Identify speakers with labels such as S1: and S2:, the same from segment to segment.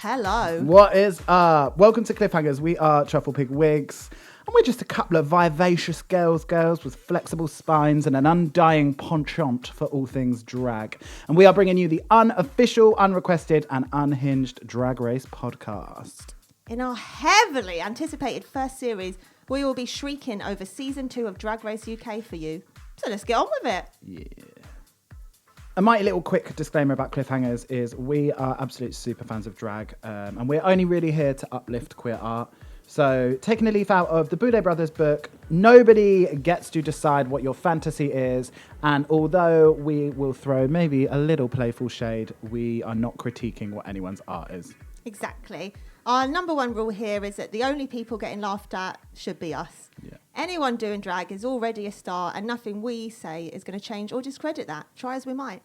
S1: Hello.
S2: What is up? Welcome to Cliffhangers. We are Truffle Pig Wigs, and we're just a couple of vivacious girls with flexible spines and an undying penchant for all things drag. And we are bringing you the unofficial, unrequested, and unhinged Drag Race podcast.
S1: In our heavily anticipated first series, we will be shrieking over season 2 of Drag Race UK for you. So let's get on with it.
S2: Yeah. A mighty little quick disclaimer about Cliffhangers is we are absolute super fans of drag, and we're only really here to uplift queer art. So taking a leaf out of the Boudet Brothers book, nobody gets to decide what your fantasy is, and although we will throw maybe a little playful shade, we are not critiquing what anyone's art is.
S1: Exactly. Our number one rule here is that the only people getting laughed at should be us.
S2: Yeah.
S1: Anyone doing drag is already a star, and nothing we say is going to change or discredit that. Try as we might.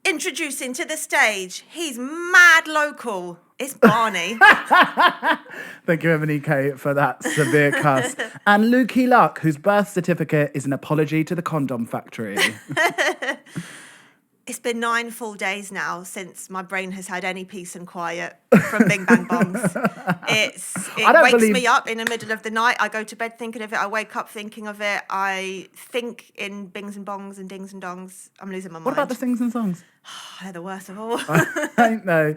S1: Introducing to the stage, he's mad local. It's Barney.
S2: Thank you, Ebony K, for that severe cuss. And Luki Luck, whose birth certificate is an apology to the condom factory.
S1: It's been 9 full days now since my brain has had any peace and quiet from Bing Bang Bongs. It wakes me up in the middle of the night. I go to bed thinking of it. I wake up thinking of it. I think in bings and bongs and dings and dongs. I'm losing my mind.
S2: What about the sings and songs?
S1: They're the worst of all.
S2: I know.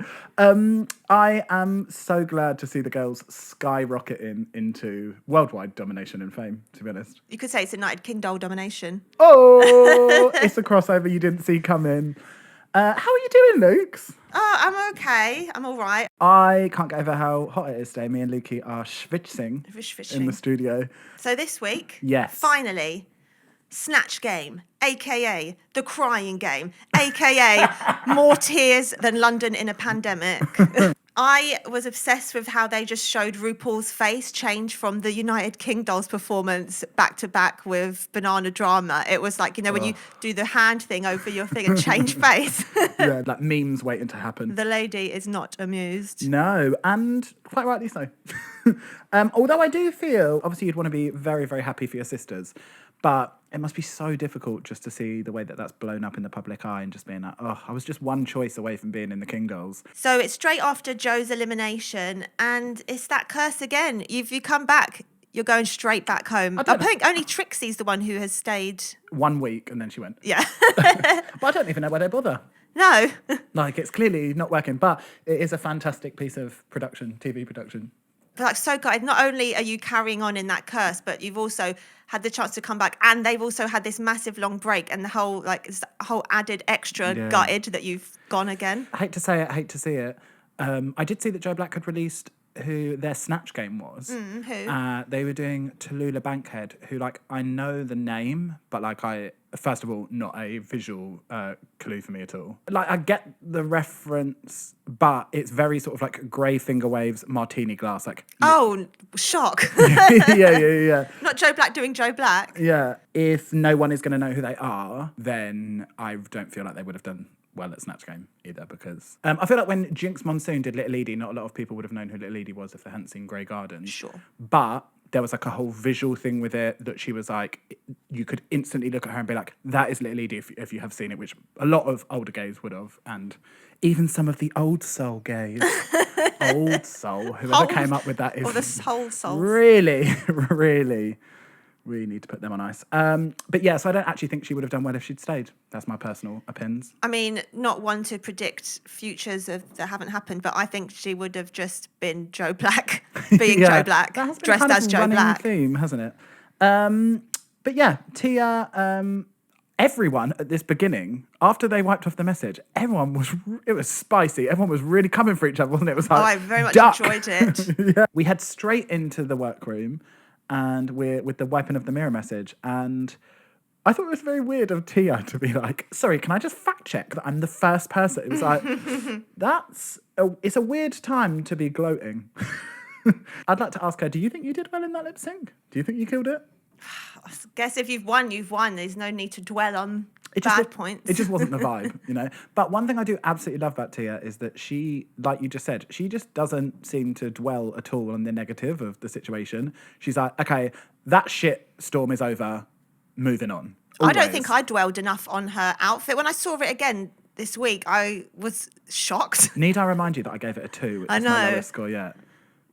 S2: I am so glad to see the girls skyrocketing into worldwide domination and fame, to be honest.
S1: You could say it's United Kingdom domination.
S2: Oh, it's a crossover you didn't see coming. How are you doing, Lukes?
S1: Oh, I'm okay. I'm all right.
S2: I can't get over how hot it is today. Me and Luki are schwitzing in the studio.
S1: So this week,
S2: yes,
S1: finally, Snatch Game, a.k.a. the crying game, a.k.a. more tears than London in a pandemic. I was obsessed with how they just showed RuPaul's face change from the United Kingdom's performance back to back with Banana Drama. It was like, you know, when you do the hand thing over your thing and change face.
S2: Yeah, like memes waiting to happen.
S1: The lady is not amused.
S2: No, and quite rightly so. Although I do feel, obviously you'd want to be very, very happy for your sisters, but it must be so difficult just to see the way that that's blown up in the public eye and just being like, oh, I was just one choice away from being in the King Dolls.
S1: So it's straight after Joe's elimination, and it's that curse again. If you come back, you're going straight back home. I think only Trixie's the one who has stayed
S2: 1 week and then she went.
S1: Yeah.
S2: But I don't even know why they bother.
S1: No.
S2: Like, it's clearly not working, but it is a fantastic piece of production, TV production.
S1: Like, so good. Not only are you carrying on in that curse, but you've also had the chance to come back, and they've also had this massive long break and the whole added extra gutted that you've gone again.
S2: I hate to say it. I did see that Joe Black had released who their Snatch Game was.
S1: Who?
S2: They were doing Tallulah Bankhead, who, like, I know the name, but, like, first of all, not a visual clue for me at all. Like, I get the reference, but it's very sort of like grey finger waves, martini glass. Like,
S1: oh, shock.
S2: yeah.
S1: Not Joe Black doing Joe Black.
S2: Yeah. If no one is going to know who they are, then I don't feel like they would have done well at Snatch Game either, because I feel like when Jinx Monsoon did Little Edie, not a lot of people would have known who Little Edie was if they hadn't seen Grey Gardens.
S1: Sure.
S2: But there was like a whole visual thing with it that she was like, you could instantly look at her and be like, that is Little Edie if you have seen it, which a lot of older gays would have, and even some of the old soul gays. Old soul, whoever came up with that is...
S1: Or the whole souls.
S2: Really need to put them on ice. But yeah, so I don't actually think she would have done well if she'd stayed. That's my personal opinions.
S1: I mean, not one to predict futures that haven't happened, but I think she would have just been Joe Black, being Joe Black, dressed as Joe Black.
S2: Theme, hasn't it? But yeah, Tia, everyone at this beginning, after they wiped off the message, it was spicy. Everyone was really coming for each other, wasn't it? It was like,
S1: I very much enjoyed it.
S2: Yeah. We head straight into the workroom, and we're with the wiping of the mirror message, and I thought it was very weird of Tia to be like, sorry, can I just fact check that I'm the first person? It was like, it's a weird time to be gloating. I'd like to ask her, do you think you did well in that lip sync? Do you think you killed it?
S1: I guess if you've won, you've won. There's no need to dwell on bad points.
S2: It just wasn't the vibe, you know? But one thing I do absolutely love about Tia is that she, like you just said, she just doesn't seem to dwell at all on the negative of the situation. She's like, okay, that shit storm is over, moving on. Always.
S1: I don't think I dwelled enough on her outfit. When I saw it again this week, I was shocked.
S2: Need I remind you that I gave it a 2, which
S1: I
S2: is my
S1: know.
S2: lowest score yet.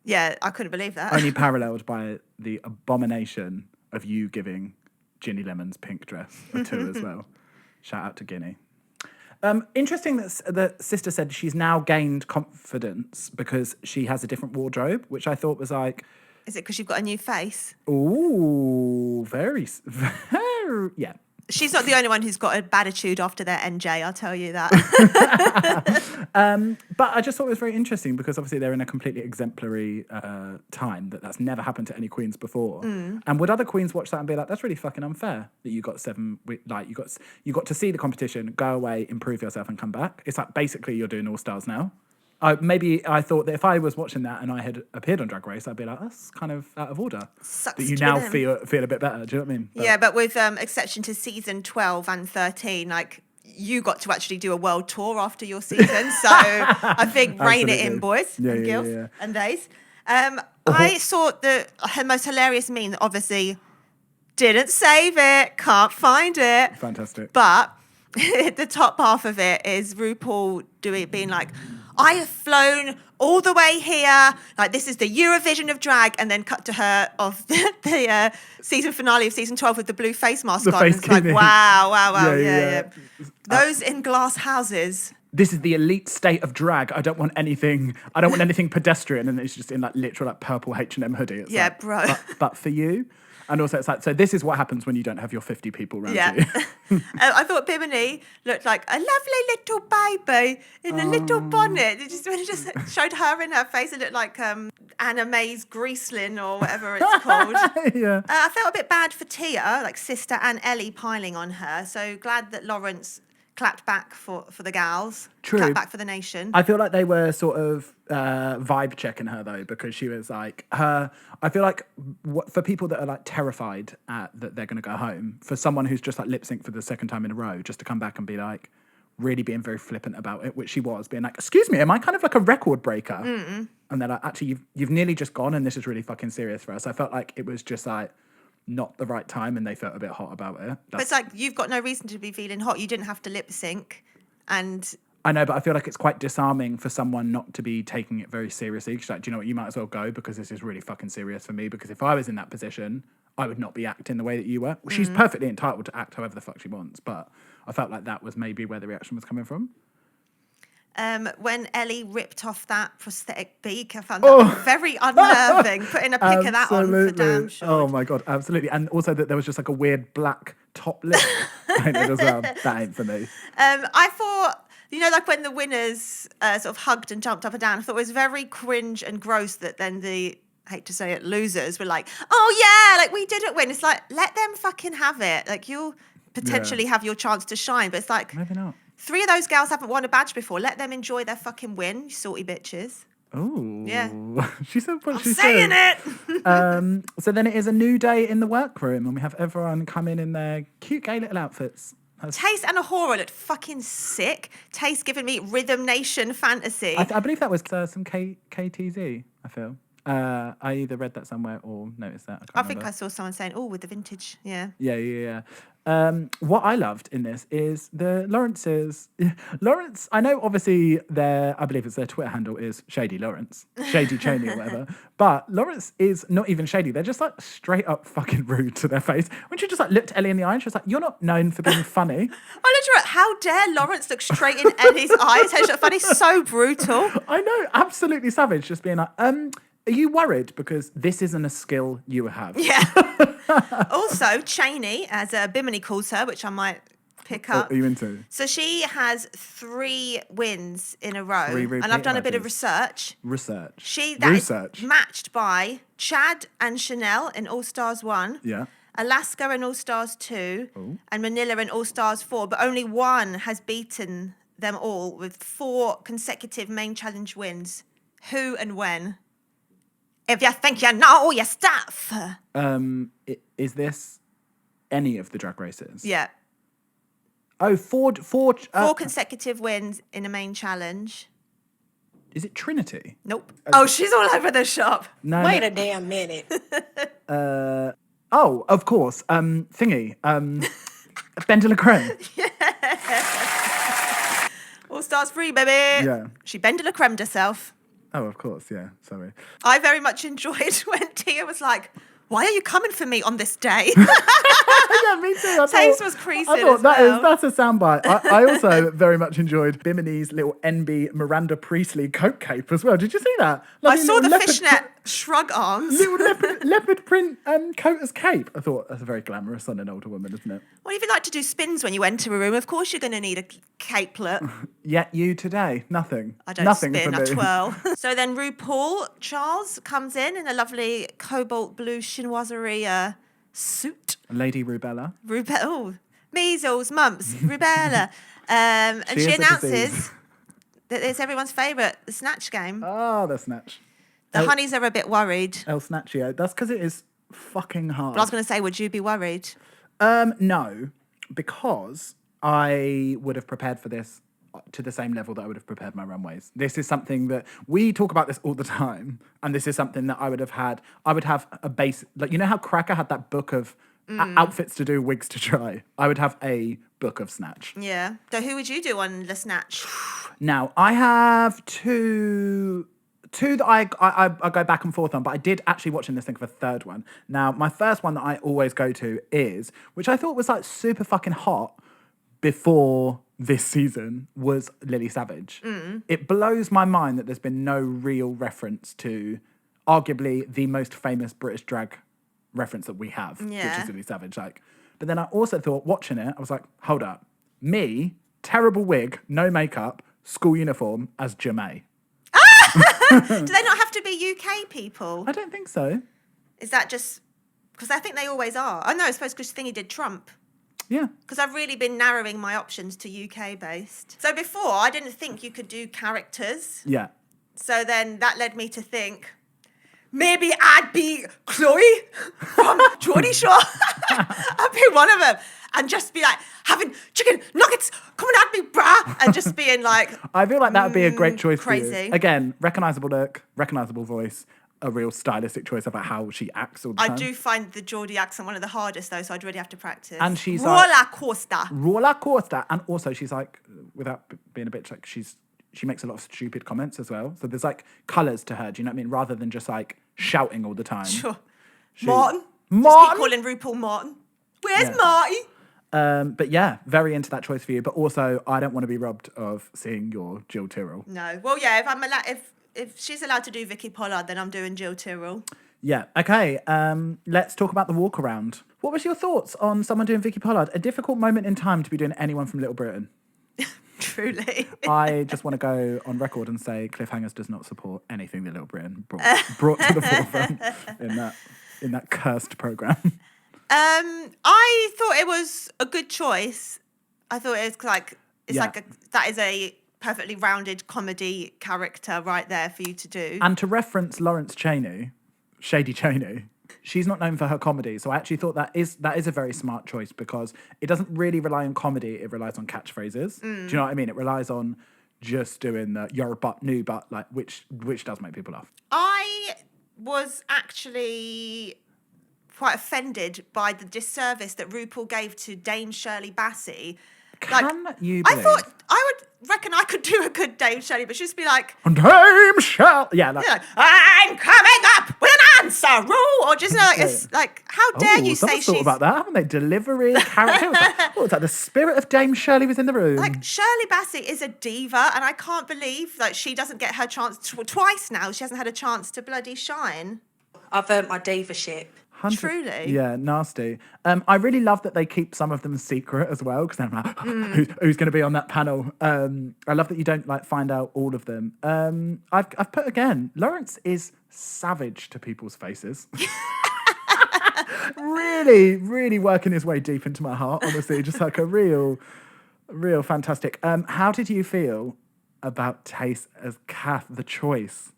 S1: Yeah, I couldn't believe that.
S2: Only paralleled by the abomination of you giving Ginny Lemon's pink dress a 2 as well. Shout out to Ginny. Interesting that Sister said she's now gained confidence because she has a different wardrobe, which I thought was like...
S1: Is it because you've got a new face?
S2: Ooh, very... Yeah.
S1: She's not the only one who's got a bad attitude after their NJ, I'll tell you that.
S2: But I just thought it was very interesting because obviously they're in a completely exemplary time that's never happened to any queens before. And would other queens watch that and be like, that's really fucking unfair that you got 7, like you got to see the competition, go away, improve yourself and come back. It's like basically you're doing All Stars now. Maybe I thought that if I was watching that and I had appeared on Drag Race, I'd be like, that's kind of out of order.
S1: Sucks
S2: that you
S1: to
S2: now
S1: them.
S2: feel a bit better. Do you know what I mean?
S1: Yeah, but with exception to season 12 and 13, like you got to actually do a world tour after your season. So I think rein it in, boys and girls and days. I saw her most hilarious meme that obviously didn't save it, can't find it.
S2: Fantastic.
S1: But the top half of it is RuPaul being like, I have flown all the way here. Like, this is the Eurovision of drag. And then cut to her of the season finale of season 12 with the blue face mask on.
S2: Face
S1: it's like,
S2: cleaning.
S1: wow. Yeah. Those in glass houses.
S2: This is the elite state of drag. I don't want anything pedestrian. And it's just in like literal like purple H&M hoodie. It's like,
S1: bro.
S2: But for you. And also it's like, so this is what happens when you don't have your 50 people around you.
S1: I thought Bimini looked like a lovely little baby in a little bonnet. When it just showed her in her face, it looked like Anna May's Greaslin or whatever it's called.
S2: Yeah.
S1: I felt a bit bad for Tia, like Sister and Ellie piling on her. So glad that Lawrence clapped back for the gals.
S2: True.
S1: Clapped back for the nation.
S2: I feel like they were sort of vibe checking her though, because she was like I feel like for people that are like terrified that they're going to go home, for someone who's just like lip sync for the second time in a row, just to come back and be like really being very flippant about it, which she was, being like, excuse me, am I kind of like a record breaker? Mm-mm. And they're like, actually, you've nearly just gone and this is really fucking serious for us. I felt like it was just like not the right time and they felt a bit hot about it.
S1: But it's like, you've got no reason to be feeling hot. You didn't have to lip sync. And
S2: I know, but I feel like it's quite disarming for someone not to be taking it very seriously. She's like, do you know what, you might as well go because this is really fucking serious for me, because if I was in that position, I would not be acting the way that you were. She's perfectly entitled to act however the fuck she wants, but I felt like that was maybe where the reaction was coming from.
S1: When Ellie ripped off that prosthetic beak, I found that very unnerving. Putting a pic of that on for damn sure.
S2: Oh my God, absolutely. And also that there was just like a weird black top lip painted as well. That ain't for me.
S1: I thought, like when the winners sort of hugged and jumped up and down, I thought it was very cringe and gross that then the, I hate to say it, losers were like, oh yeah, like we didn't win. It's like, let them fucking have it. Like you'll potentially have your chance to shine, but it's like,
S2: maybe not. 3
S1: of those girls haven't won a badge before. Let them enjoy their fucking win, you salty bitches.
S2: Oh,
S1: yeah.
S2: She said what she
S1: said. I'm
S2: saying it. So then it is a new day in the workroom, and we have everyone come in their cute, gay little outfits.
S1: Taste and Ahura looked fucking sick. Taste giving me Rhythm Nation fantasy.
S2: I believe that was some KTZ, I feel. I either read that somewhere or noticed that.
S1: I think I saw someone saying, with the vintage. Yeah.
S2: Yeah. What I loved in this is the Lawrence, I know obviously I believe it's their Twitter handle is Shady Lawrence, Shady Cheney or whatever, but Lawrence is not even shady. They're just like straight up fucking rude to their face. When she just like looked Ellie in the eye and she was like, you're not known for being funny.
S1: I literally, how dare Lawrence look straight in Ellie's eyes? How she's funny, so brutal.
S2: I know, absolutely savage, just being like, are you worried because this isn't a skill you have?
S1: Yeah. Also, Cheney, as Bimini calls her, which I might pick up.
S2: Are you into?
S1: So she has 3 wins in a row.
S2: 3 repeat
S1: and I've done a bit of
S2: matches.
S1: research.
S2: Research.
S1: Is matched by Chad and Chanel in All Stars 1.
S2: Yeah.
S1: Alaska in All Stars 2. And Manila in All Stars 4. But only one has beaten them all with 4 consecutive main challenge wins. Who and when? If you think you know your stuff.
S2: Is this any of the drag races?
S1: Yeah.
S2: Oh, four
S1: 4 consecutive wins in a main challenge.
S2: Is it Trinity?
S1: Nope. She's all over the shop.
S2: No.
S3: Wait a damn minute.
S2: Of course. Thingy. Bendela Creme.
S1: All Stars free, baby.
S2: Yeah.
S1: She bended a creme herself.
S2: Oh, of course, yeah. Sorry.
S1: I very much enjoyed when Tia was like, why are you coming for me on this day?
S2: Yeah, me too.
S1: Taves was creasing
S2: I thought
S1: as well.
S2: that's a soundbite. I also very much enjoyed Bimini's little NB Miranda Priestley coat cape as well. Did you see that?
S1: I saw the fishnet shrug arms.
S2: Little leopard print coat as cape. I thought that's very glamorous on an older woman, isn't it?
S1: Well, if you like to do spins when you enter a room, of course you're going to need a capelet.
S2: Yet you today, nothing.
S1: I don't
S2: Nothing
S1: spin,
S2: for
S1: I
S2: me.
S1: twirl. So then RuPaul Charles comes in a lovely cobalt blue chinoiserie suit.
S2: Lady Rubella.
S1: Measles, mumps, rubella. And
S2: She
S1: she
S2: is a
S1: announces
S2: disease.
S1: that it's everyone's favourite, the Snatch Game.
S2: Oh, the Snatch.
S1: The honeys are a bit worried.
S2: El Snatchio. That's because it is fucking hard.
S1: But I was going to say, would you be worried?
S2: No, because I would have prepared for this to the same level that I would have prepared my runways. This is something that we talk about this all the time, and this is something that I would have had. I would have a base, like, you know how Cracker had that book of outfits to do, wigs to try. I would have a book of Snatch.
S1: Yeah. So who would you do on the Snatch?
S2: Now I have two that I go back and forth on, but I did actually watch this thing for a third one. Now, my first one that I always go to is, which I thought was like super fucking hot before this season, was Lily Savage. It blows my mind that there's been no real reference to arguably the most famous British drag reference that we have, which
S1: Yeah.
S2: is Lily Savage. Like, but then I also thought, watching it, I was like, hold up. Me, terrible wig, no makeup, school uniform as Jamae.
S1: Do they not have to be UK people?
S2: I don't think so.
S1: Is that just... Because I think they always are. Oh, no, I suppose because Thingy did Trump.
S2: Yeah.
S1: Because I've really been narrowing my options to UK-based. So before, I didn't think you could do characters.
S2: Yeah.
S1: So then that led me to think, maybe I'd be Chloe from Geordie Shore. I'd be one of them. And just be like, having chicken nuggets coming at me, brah. And just being like...
S2: I feel like that would be a great choice for
S1: crazy.
S2: you. Again, recognisable look, recognisable voice, a real stylistic choice about how she acts all the time.
S1: I do find the Geordie accent one of the hardest, though, so I'd really have to practice.
S2: And she's
S1: Roller
S2: like...
S1: Coaster.
S2: Roller coaster. And also she's like, without being a bitch, like she makes a lot of stupid comments as well. So there's like colours to her, do you know what I mean? Rather than just like shouting all the time.
S1: Sure.
S2: She-
S1: Martin.
S2: Martin?
S1: Just keep calling RuPaul Martin. Where's
S2: Yeah.
S1: Marty?
S2: But yeah, very into that choice for you. But also, I don't want to be robbed of seeing your Jill Tyrrell.
S1: No. Well, yeah, if she's allowed to do Vicky Pollard, then I'm doing Jill Tyrrell.
S2: Yeah. Okay. Let's talk about the walk around. What was your thoughts on someone doing Vicky Pollard? A difficult moment in time to be doing anyone from Little Britain.
S1: Truly.
S2: I just want to go on record and say Cliffhangers does not support anything that Little Britain brought to the forefront in that cursed program.
S1: I thought it was a good choice. I thought it was like that is a perfectly rounded comedy character right there for you to do.
S2: And to reference Lawrence Chaney, Shady Chaney, she's not known for her comedy. So I actually thought that is a very smart choice because it doesn't really rely on comedy. It relies on catchphrases. Do you know what I mean? It relies on just doing the "you're a butt, new butt," like which does make people laugh.
S1: I was actually quite offended by the disservice that RuPaul gave to Dame Shirley Bassey.
S2: Can you
S1: I
S2: believe?
S1: thought I would reckon I could do a good Dame Shirley, but she'd just be like,
S2: Dame Shirley. Yeah, like,
S1: I'm coming up with an answer, Ru, or just like it's like, how dare you say
S2: someone's thought
S1: she's
S2: about that, haven't they? Delivery, character. What was that? The spirit of Dame Shirley was in the room.
S1: like Shirley Bassey is a diva, and I can't believe that she doesn't get her chance twice now. She hasn't had a chance to bloody shine.
S3: I've earned my diva-ship.
S1: Truly.
S2: Yeah, nasty. I really love that they keep some of them secret as well, because then I'm like, who's going to be on that panel? I love that you don't like find out all of them. I've put again, Lawrence is savage to people's faces. Really, really working his way deep into my heart, honestly. Just like a real fantastic. How did you feel about Taste as Kath, the choice?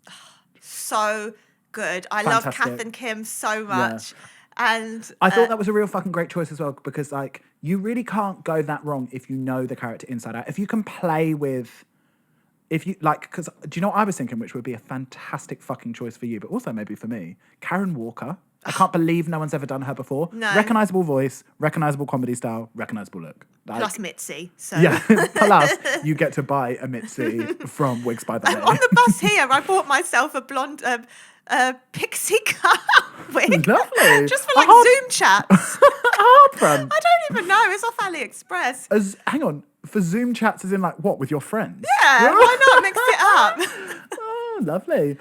S1: So good. I love
S2: Fantastic.
S1: Kath and Kim so much. And
S2: I thought that was a real fucking great choice as well, because like you really can't go that wrong if you know the character inside out. If you can play with, if you like, because do you know what I was thinking, which would be a fantastic fucking choice for you, but also maybe for me, Karen Walker. I can't believe no one's ever done her before.
S1: No.
S2: Recognisable voice, recognisable comedy style, recognisable look. Like,
S1: Plus Mitzi. So.
S2: yeah, plus you get to buy a Mitzi from Wigs by the May.
S1: On the bus here, I bought myself a blonde pixie cut wig.
S2: Lovely.
S1: Just for Zoom chats.
S2: Hard front.
S1: I don't even know. It's off AliExpress.
S2: Hang on, for Zoom chats as in like what, with your friends?
S1: Yeah, why not mix it up?
S2: Oh, lovely.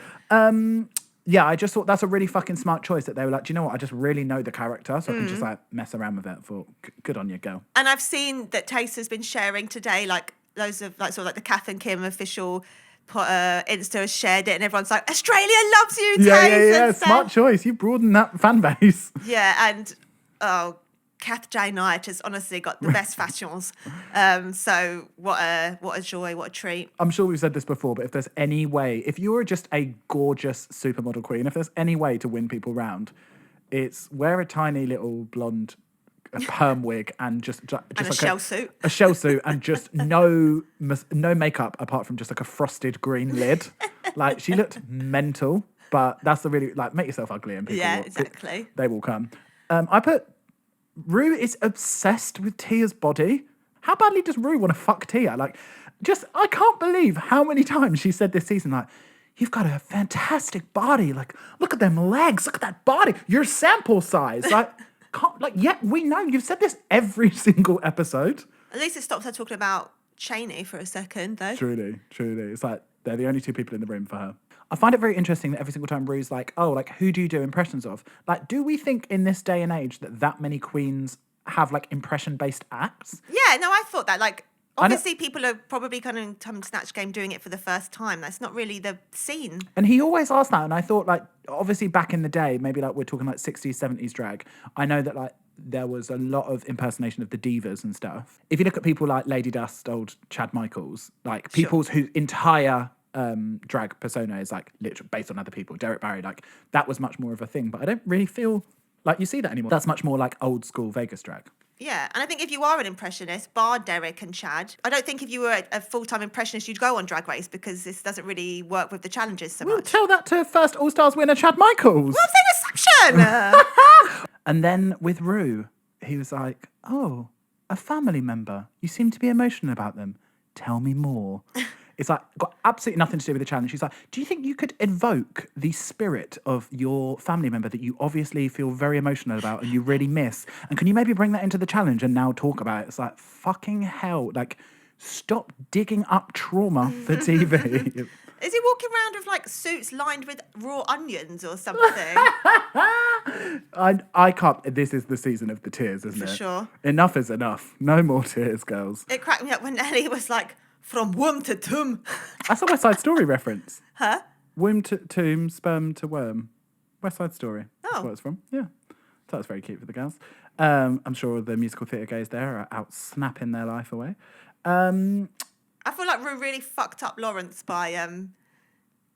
S2: Yeah, I just thought that's a really fucking smart choice that they were like, do you know what? I just really know the character, so I can just like mess around with it. I thought, good on you, girl.
S1: And I've seen that Taste has been sharing today, like loads of like sort of like the Kath and Kim official Insta has shared it, and everyone's like, Australia loves you, Taste.
S2: Yeah. Smart choice. You broaden that fan base.
S1: Yeah, and Kath J Knight has honestly got the best fashions. So what a joy, what a treat.
S2: I'm sure we've said this before, but if there's any way, if you're just a gorgeous supermodel queen, if there's any way to win people round, it's wear a tiny little blonde perm wig and just
S1: And
S2: like
S1: a shell suit.
S2: A shell suit and just no makeup apart from just like a frosted green lid. Like she looked mental, but that's the really like make yourself ugly and people
S1: exactly.
S2: They will come. I put Rue is obsessed with Tia's body. How badly does Rue want to fuck Tia? Like, I can't believe how many times she said this season, like, you've got a fantastic body. Like, look at them legs. Look at that body. You're sample size. Like, we know you've said this every single episode.
S1: At least it stops her talking about Cheney for a second, though.
S2: Truly. It's like, they're the only two people in the room for her. I find it very interesting that every single time Rue's like, oh, like, who do you do impressions of? Like, do we think in this day and age that many queens have, like, impression-based acts?
S1: Yeah, no, I thought that. Like, obviously people are probably going to come to Snatch Game doing it for the first time. That's not really the scene.
S2: And he always asked that, and I thought, like, obviously back in the day, maybe, like, we're talking, like, 60s, 70s drag, I know that, like, there was a lot of impersonation of the divas and stuff. If you look at people like Lady Dust, old Chad Michaels, like, people's whose entire drag persona is like literally based on other people. Derek Barry, like that was much more of a thing, but I don't really feel like you see that anymore. That's much more like old school Vegas drag.
S1: Yeah, and I think if you are an impressionist, bar Derek and Chad, I don't think if you were a full-time impressionist, you'd go on Drag Race because this doesn't really work with the challenges so much.
S2: Tell that to first All Stars winner Chad Michaels.
S1: Well, exception.
S2: And then with Rue, he was like, "Oh, a family member. You seem to be emotional about them. Tell me more." It's like, got absolutely nothing to do with the challenge. She's like, do you think you could evoke the spirit of your family member that you obviously feel very emotional about and you really miss? And can you maybe bring that into the challenge and now talk about it? It's like, fucking hell. Like, stop digging up trauma for TV.
S1: Is he walking around with like suits lined with raw onions or something?
S2: I can't. This is the season of the tears, isn't it?
S1: For sure.
S2: Enough is enough. No more tears, girls.
S1: It cracked me up when Ellie was like, from womb to tomb.
S2: That's a West Side Story reference.
S1: Huh?
S2: Womb to tomb, sperm to worm. West Side Story. That's
S1: Oh.
S2: where it's from. Yeah. So that's very cute for the girls. I'm sure the musical theatre gays there are out snapping their life away.
S1: I feel like Rue really fucked up Lawrence by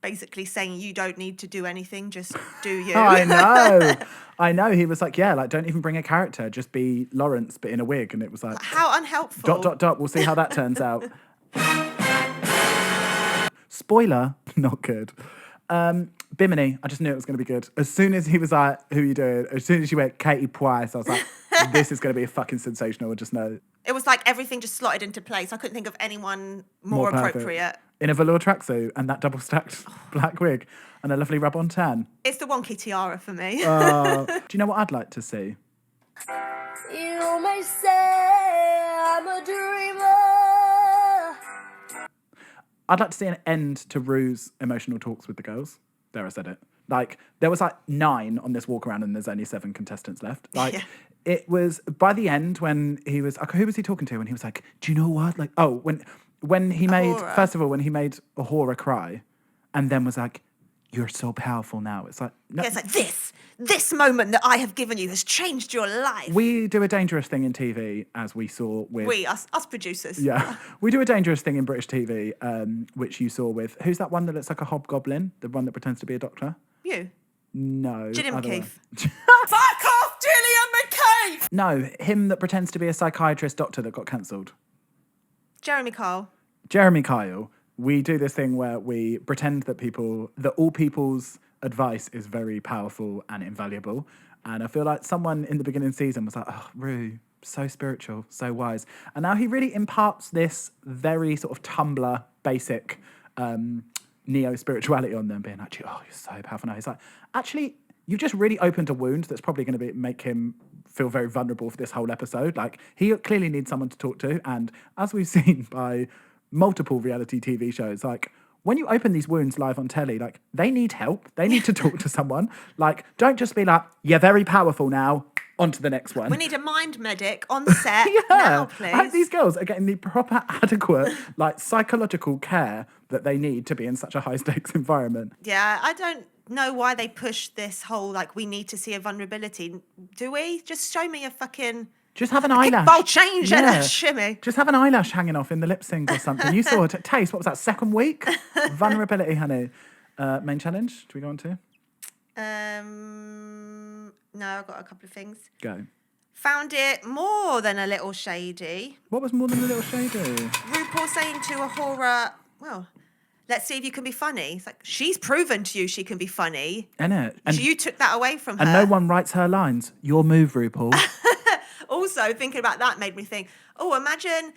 S1: basically saying you don't need to do anything, just do you.
S2: I know. He was like, yeah, like don't even bring a character, just be Lawrence but in a wig. And it was like,
S1: how unhelpful. ...
S2: We'll see how that turns out. Spoiler, not good. Bimini, I just knew it was going to be good. As soon as he was like, who are you doing? As soon as she went Katie Price, I was like, this is going to be a fucking sensational. I just know.
S1: It was like everything just slotted into place. I couldn't think of anyone more appropriate.
S2: In a velour tracksuit and that double-stacked black wig and a lovely rub-on tan.
S1: It's the wonky tiara for me.
S2: Do you know what I'd like to see?
S4: You may say I'm a dreamer.
S2: I'd like to see an end to Rue's emotional talks with the girls. There, I said it. Like, there was like 9 on this walk around and there's only 7 contestants left. Like, It was by the end when he was, who was he talking to? And he was like, do you know what? Like, oh, when he made, first of all, when he made Ahura cry and then was like, you're so powerful now. It's like, no.
S1: Yeah, it's like this moment that I have given you has changed your life.
S2: We do a dangerous thing in TV, as we saw with...
S1: Us producers.
S2: Yeah. We do a dangerous thing in British TV, which you saw with... Who's that one that looks like a hobgoblin? The one that pretends to be a doctor?
S1: You.
S2: No.
S1: Gillian McKeith.
S3: Fuck off, Gillian McKeith!
S2: No, him that pretends to be a psychiatrist doctor that got cancelled.
S1: Jeremy Kyle.
S2: Jeremy Kyle. we do this thing where we pretend that all people's advice is very powerful and invaluable. And I feel like someone in the beginning of the season was like, oh, Rue, so spiritual, so wise. And now he really imparts this very sort of Tumblr basic neo-spirituality on them, being like, oh, you're so powerful now. He's like, actually, you've just really opened a wound that's probably going to make him feel very vulnerable for this whole episode. Like, he clearly needs someone to talk to. And as we've seen by multiple reality TV shows, like, when you open these wounds live on telly, like, they need help. They need to talk to someone. Like, don't just be like, you're very powerful now, on to the next one.
S1: We need a mind medic on set now, please.
S2: I hope these girls are getting the proper, adequate, like, psychological care that they need to be in such a high-stakes environment.
S1: Yeah, I don't know why they push this whole, like, we need to see a vulnerability. Do we? Just show me a fucking...
S2: Just have an eyelash.
S1: Kickball change and a shimmy.
S2: Just have an eyelash hanging off in the lip sync or something. You saw it. Taste, what was that, second week? Vulnerability, honey. Main challenge, do we go on to?
S1: No, I've got a couple of things.
S2: Go.
S1: Found it more than a little shady.
S2: What was more than a little shady?
S1: RuPaul saying to Ahura, well, let's see if you can be funny. It's like, she's proven to you she can be funny.
S2: Innit? And
S1: you took that away from her.
S2: And no one writes her lines. Your move, RuPaul.
S1: Also, thinking about that made me think, oh, imagine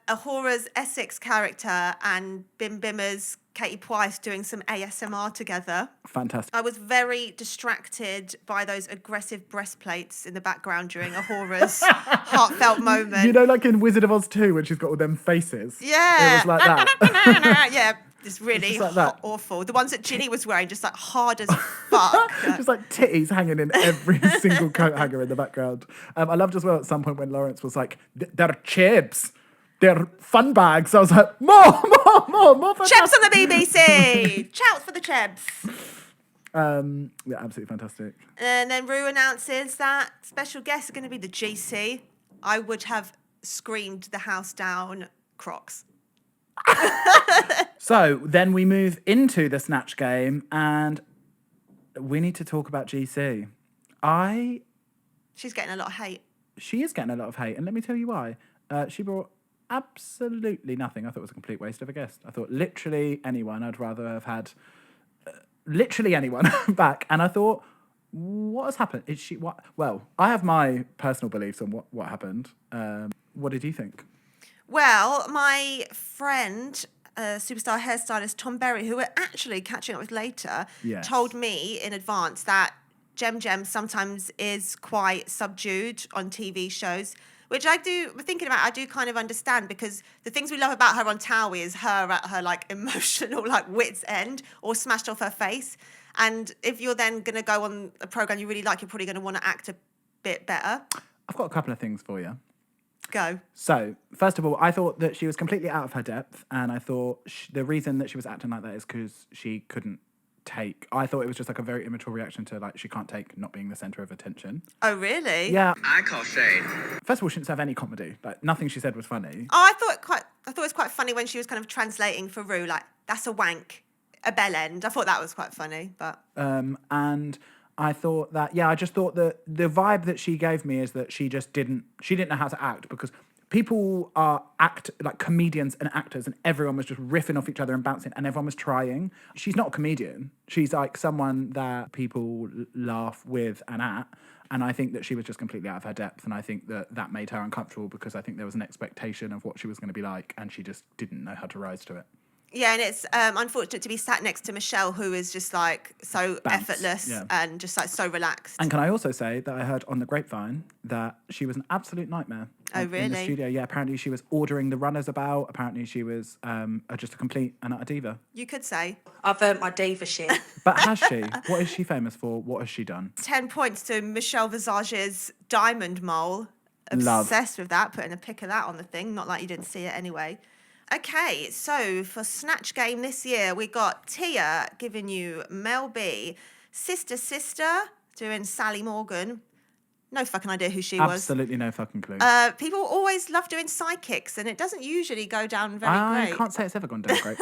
S1: Ahura's Essex character and Bim Bimmer's Katie Price doing some ASMR together.
S2: Fantastic.
S1: I was very distracted by those aggressive breastplates in the background during Ahura's heartfelt moment.
S2: You know, like in Wizard of Oz 2, when she's got all them faces?
S1: Yeah.
S2: It was like that.
S1: Yeah, it's really
S2: It's like that.
S1: awful. The ones that Ginny was wearing, just like hard as fuck.
S2: Just like titties hanging in every single coat hanger in the background. I loved as well at some point when Lawrence was like, they're chips. They're fun bags. I was like, more fun
S1: Chebs on the BBC. Shouts for the Chebs.
S2: Yeah, absolutely fantastic.
S1: And then Rue announces that special guests are going to be the GC. I would have screamed the house down, Crocs.
S2: So then we move into the Snatch Game, and we need to talk about GC.
S1: She's getting a lot of hate.
S2: She is getting a lot of hate, and let me tell you why. She brought absolutely nothing. I thought it was a complete waste of a guest. I thought literally anyone. I'd rather have had literally anyone back. And I thought, what has happened? Is she what? Well, I have my personal beliefs on what happened. What did you think?
S1: Well, my friend, superstar hairstylist Tom Berry, who we're actually catching up with later,
S2: Yes.
S1: told me in advance that Jem sometimes is quite subdued on TV shows, which I do kind of understand, because the things we love about her on Towie is her at her like emotional like wit's end or smashed off her face. And if you're then going to go on a program you really like, you're probably going to want to act a bit better.
S2: I've got a couple of things for you.
S1: Go.
S2: So, first of all, I thought that she was completely out of her depth, and I thought the reason that she was acting like that is because she couldn't take... I thought it was just like a very immature reaction to, like, she can't take not being the centre of attention.
S1: Oh, really?
S2: Yeah.
S5: I call shade.
S2: First of all, she didn't have any comedy. Like, nothing she said was funny.
S1: Oh, I thought it was quite funny when she was kind of translating for Rue, like, that's a wank, a bell end. I thought that was quite funny, but...
S2: And I thought that, I just thought that the vibe that she gave me is that she didn't know how to act, because people are like comedians and actors, and everyone was just riffing off each other and bouncing, and everyone was trying. She's not a comedian. She's like someone that people laugh with and at. And I think that she was just completely out of her depth. And I think that made her uncomfortable, because I think there was an expectation of what she was going to be like, and she just didn't know how to rise to it.
S1: Yeah, and it's unfortunate to be sat next to Michelle, who is just like so
S2: Bounce,
S1: effortless and just like so relaxed.
S2: And can I also say that I heard on the grapevine that she was an absolute nightmare.
S1: Oh,
S2: in the
S1: really?
S2: studio. Yeah, apparently she was ordering the runners about. Apparently she was just a complete and utter diva.
S1: You could say.
S3: I've earned my diva shit.
S2: But has she? What is she famous for? What has she done?
S1: 10 points to Michelle Visage's diamond mole.
S2: Love.
S1: Obsessed with that, putting a pic of that on the thing. Not like you didn't see it anyway. Okay, so for Snatch Game this year, we got Tia giving you Mel B, Sister doing Sally Morgan. No fucking idea who she was.
S2: Absolutely no fucking clue.
S1: People always love doing sidekicks, and it doesn't usually go down very
S2: I
S1: great.
S2: can't say it's ever gone down great.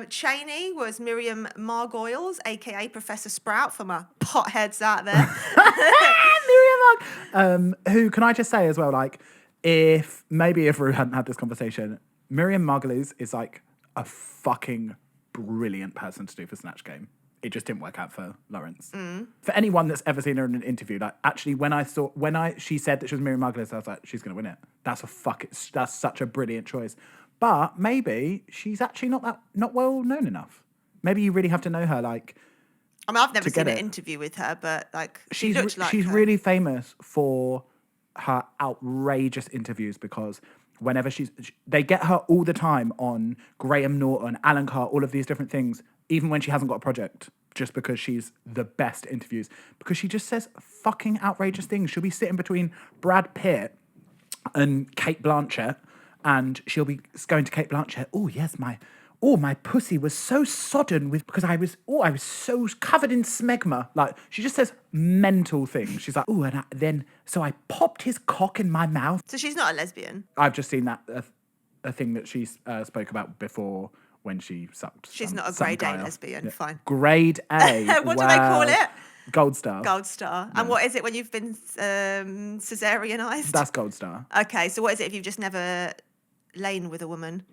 S1: Cheney was Miriam Margoyles, aka Professor Sprout, for my potheads out there.
S2: Who, can I just say as well, like, if Rue hadn't had this conversation, Miriam Margolyes is like a fucking brilliant person to do for Snatch Game. It just didn't work out for Lawrence. For anyone that's ever seen her in an interview, like actually she said that she was Miriam Margolyes, I was like, she's gonna win it. That's such a brilliant choice. But maybe she's actually not well known enough. Maybe you really have to know her, like.
S1: I mean, I've never seen an interview with her, but like she's
S2: her. Really famous for her outrageous interviews because whenever they get her all the time on Graham Norton, Alan Carr, all of these different things, even when she hasn't got a project, just because she's the best at interviews, because she just says fucking outrageous things. She'll be sitting between Brad Pitt and Cate Blanchett, and she'll be going to Cate Blanchett, my pussy was so sodden because I was so covered in smegma. Like, she just says mental things. She's like, so I popped his cock in my mouth.
S1: So she's not a lesbian?
S2: I've just seen that, a thing that she spoke about before when she sucked.
S1: She's not a grade A lesbian, fine.
S2: Grade A.
S1: What do they call it?
S2: Gold star.
S1: Gold star. Yeah. And what is it when you've been caesareanised?
S2: That's gold star.
S1: Okay, so what is it if you've just never lain with a woman?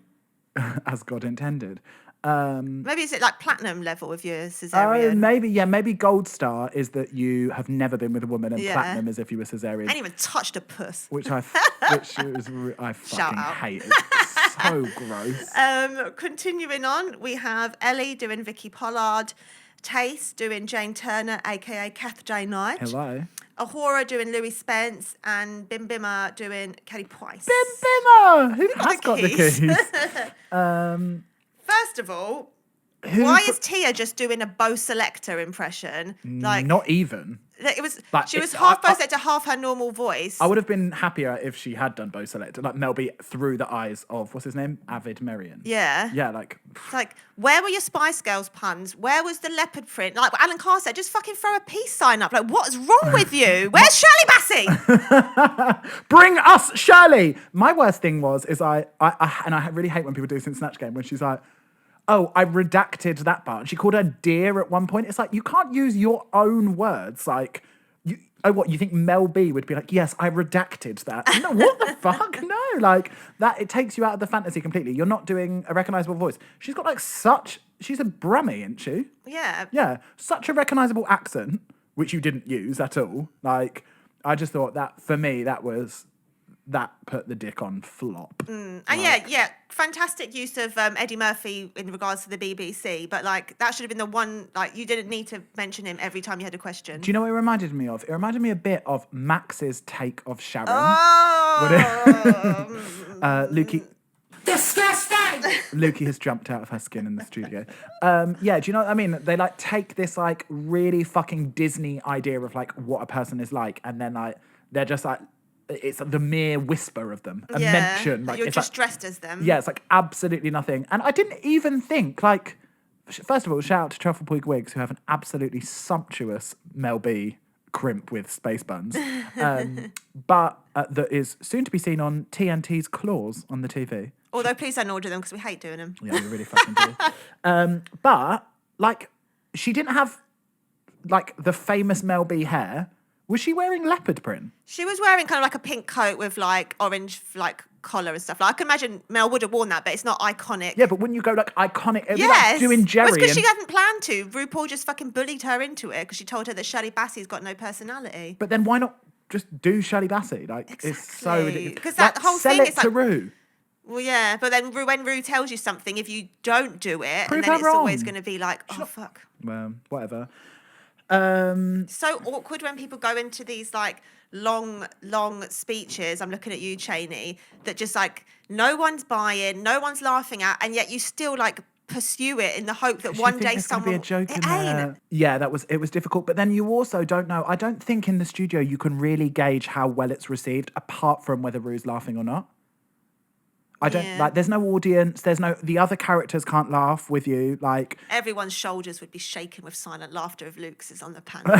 S2: As God intended.
S1: Maybe is it like platinum level if you're caesarean?
S2: Maybe gold star is that you have never been with a woman, and platinum is if you were caesarean.
S1: I ain't even touched a puss.
S2: I fucking hate. It's so gross.
S1: Continuing on, we have Ellie doing Vicky Pollard, Tace doing Jane Turner, aka Kath J. Knight.
S2: Hello.
S1: Ahura doing Louis Spence, and Bim Bimmer doing Kelly Price.
S2: Bim Bimmer! Who has got the keys?
S1: First of all, why is Tia just doing a Bo Selector impression? Like,
S2: not even.
S1: It was. Like, she was half Bo Selector, half her normal voice.
S2: I would have been happier if she had done Bo Selector, like Mel B through the eyes of what's his name, Avid Merrion.
S1: Yeah.
S2: Yeah, like.
S1: It's like, where were your Spice Girls puns? Where was the leopard print? Like Alan Carr said, just fucking throw a peace sign up. Like, what's wrong with you? Where's Shirley Bassey?
S2: Bring us Shirley. My worst thing is I really hate when people do this in Snatch Game when she's like, oh, I redacted that part. And she called her dear at one point. It's like, you can't use your own words. Like, you think Mel B would be like, yes, I redacted that. No, what the fuck? No, like, that, it takes you out of the fantasy completely. You're not doing a recognisable voice. She's got like she's a Brummie, isn't she?
S1: Yeah.
S2: Yeah, such a recognisable accent, which you didn't use at all. Like, I just thought that, for me, that put the dick on flop.
S1: And yeah, fantastic use of Eddie Murphy in regards to the BBC, but like that should have been the one, like you didn't need to mention him every time you had a question.
S2: Do you know what it reminded me of? It reminded me a bit of Max's take of Sharon. Luki.
S3: Disgusting!
S2: Luki has jumped out of her skin in the studio. Do you know what I mean? They like take this like really fucking Disney idea of like what a person is like, and then like they're just like, it's the mere whisper of them. A mention. Like,
S1: you're just
S2: like,
S1: dressed as them.
S2: Yeah, it's like absolutely nothing. And I didn't even think, like, first of all, shout out to Truffle Puig Wigs, who have an absolutely sumptuous Mel B crimp with space buns. But that is soon to be seen on TNT's Claws on the TV.
S1: Although, please don't order them because we hate doing them.
S2: Yeah, we really fucking do. But, like, she didn't have, like, the famous Mel B hair. Was she wearing leopard print?
S1: She was wearing kind of like a pink coat with like orange like collar and stuff. Like I can imagine Mel would have worn that, but it's not iconic.
S2: Yeah, but wouldn't you go like iconic? It'd be like doing Jerry.
S1: Well, it's because she hadn't planned to. RuPaul just fucking bullied her into it because she told her that Shirley Bassey's got no personality.
S2: But then why not just do Shirley Bassey? Like, exactly. It's so ridiculous.
S1: Because that whole
S2: sell
S1: thing
S2: it
S1: is
S2: to
S1: like,
S2: Ru.
S1: Well, yeah, but then when Ru tells you something, if you don't do it,
S2: Prove
S1: and then
S2: her
S1: it's
S2: wrong.
S1: always going to be like, fuck.
S2: Well, whatever.
S1: So awkward when people go into these like long speeches. I'm looking at you, Cheney, that just like no one's buying, no one's laughing at, and yet you still like pursue it in the hope that one day someone.
S2: Be a joke in there. Yeah, it was difficult. But then you also don't know. I don't think in the studio you can really gauge how well it's received, apart from whether Ru's laughing or not. I don't like. There's no audience. The other characters can't laugh with you. Like
S1: everyone's shoulders would be shaken with silent laughter if Luke's is on the panel.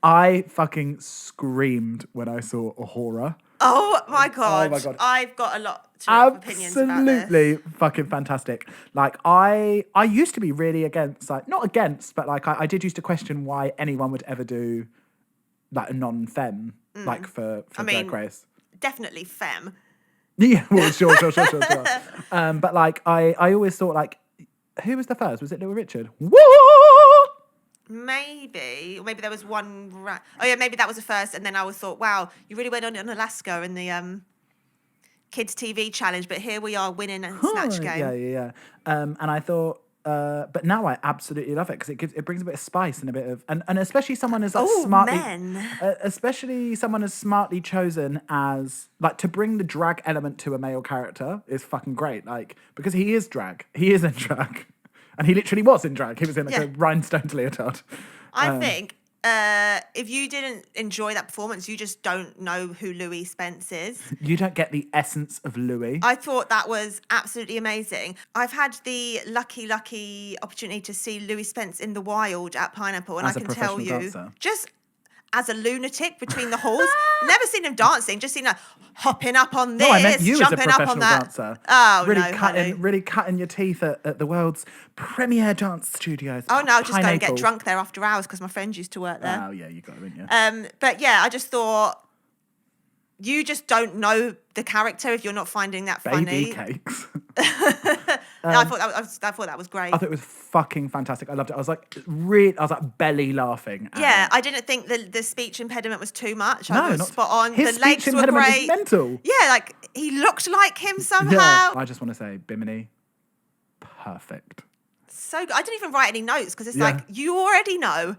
S2: I fucking screamed when I saw Ahura.
S1: Oh my god! I've got a lot of opinions about this.
S2: Absolutely fucking fantastic. Like I used to be really against, like not against, but like I did used to question why anyone would ever do like a non-femme like for Drag Race.
S1: Definitely femme.
S2: Yeah, well, sure. But like, I always thought like, who was the first? Was it Little Richard? Woo!
S1: Maybe. Or maybe there was one... Oh, yeah, maybe that was the first. And then I always thought, wow, you really went on Alaska in the Kids TV challenge, but here we are winning a Snatch Game.
S2: Yeah. And I thought... but now I absolutely love it because it brings a bit of spice and a bit of... And especially someone as like, smartly...
S1: men.
S2: Especially someone as smartly chosen as... Like, to bring the drag element to a male character is fucking great. Like, because he is drag. He is in drag. And he literally was in drag. He was in like a rhinestone leotard.
S1: I think if you didn't enjoy that performance, you just don't know who Louis Spence is.
S2: You don't get the essence of Louis.
S1: I thought that was absolutely amazing. I've had the lucky opportunity to see Louis Spence in the wild at Pineapple, and
S2: As
S1: I
S2: a
S1: can tell you,
S2: professional dancer.
S1: just as a lunatic between the halls, never seen him dancing, just seen her hopping up on this,
S2: No, I meant you as a
S1: jumping up on
S2: professional
S1: that.
S2: dancer.
S1: Oh,
S2: really
S1: no, honey.
S2: Really cutting your teeth at the world's premier dance studios.
S1: Oh, no, I'll just go and get
S2: Pineapple.
S1: drunk there after hours because my friends used to work there.
S2: Oh, yeah, you got it, didn't you?
S1: But yeah, I just thought you just don't know the character if you're not finding that
S2: Baby
S1: funny.
S2: cakes.
S1: I thought that was great.
S2: I thought it was fucking fantastic. I loved it. I was like, belly laughing. At
S1: Yeah,
S2: it.
S1: I didn't think the speech impediment was too much.
S2: No,
S1: I was
S2: not
S1: spot on.
S2: His
S1: The legs
S2: speech
S1: were
S2: impediment
S1: great.
S2: is mental.
S1: Yeah, like he looked like him somehow.
S2: Yeah. I just want to say, Bimini, perfect.
S1: So good. I didn't even write any notes because it's
S2: Yeah.
S1: like you already know.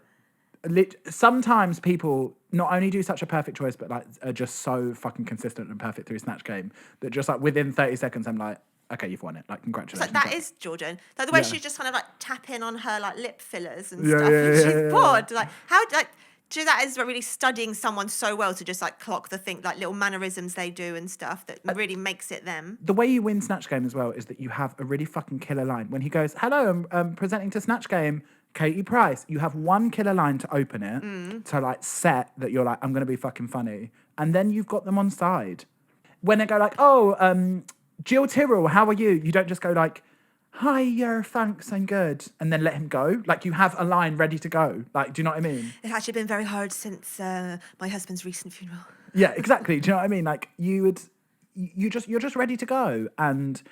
S2: Sometimes people not only do such a perfect choice, but like are just so fucking consistent and perfect through Snatch Game that just like within 30 seconds, I'm like, okay, you've won it. Like,
S1: It's
S2: congratulations.
S1: like that is Jordan. Like the way
S2: Yeah.
S1: she's just kind of like tapping on her like lip fillers and
S2: Yeah,
S1: stuff,
S2: yeah,
S1: and
S2: yeah,
S1: she's
S2: yeah,
S1: bored. Like how like do that is really studying someone so well to just like clock the thing like little mannerisms they do and stuff that really makes it them.
S2: The way you win Snatch Game as well is that you have a really fucking killer line. When he goes, hello, I'm presenting to Snatch Game, Katie Price. You have one killer line to open it, to like set that you're like, I'm going to be fucking funny. And then you've got them on side. When they go like, oh, Jill Tyrrell, how are you? You don't just go like, hi, thanks, I'm good. And then let him go. Like you have a line ready to go. Like, do you know what I mean?
S1: It's actually been very hard since my husband's recent funeral.
S2: Yeah, exactly. Do you know what I mean? Like you're just ready to go. And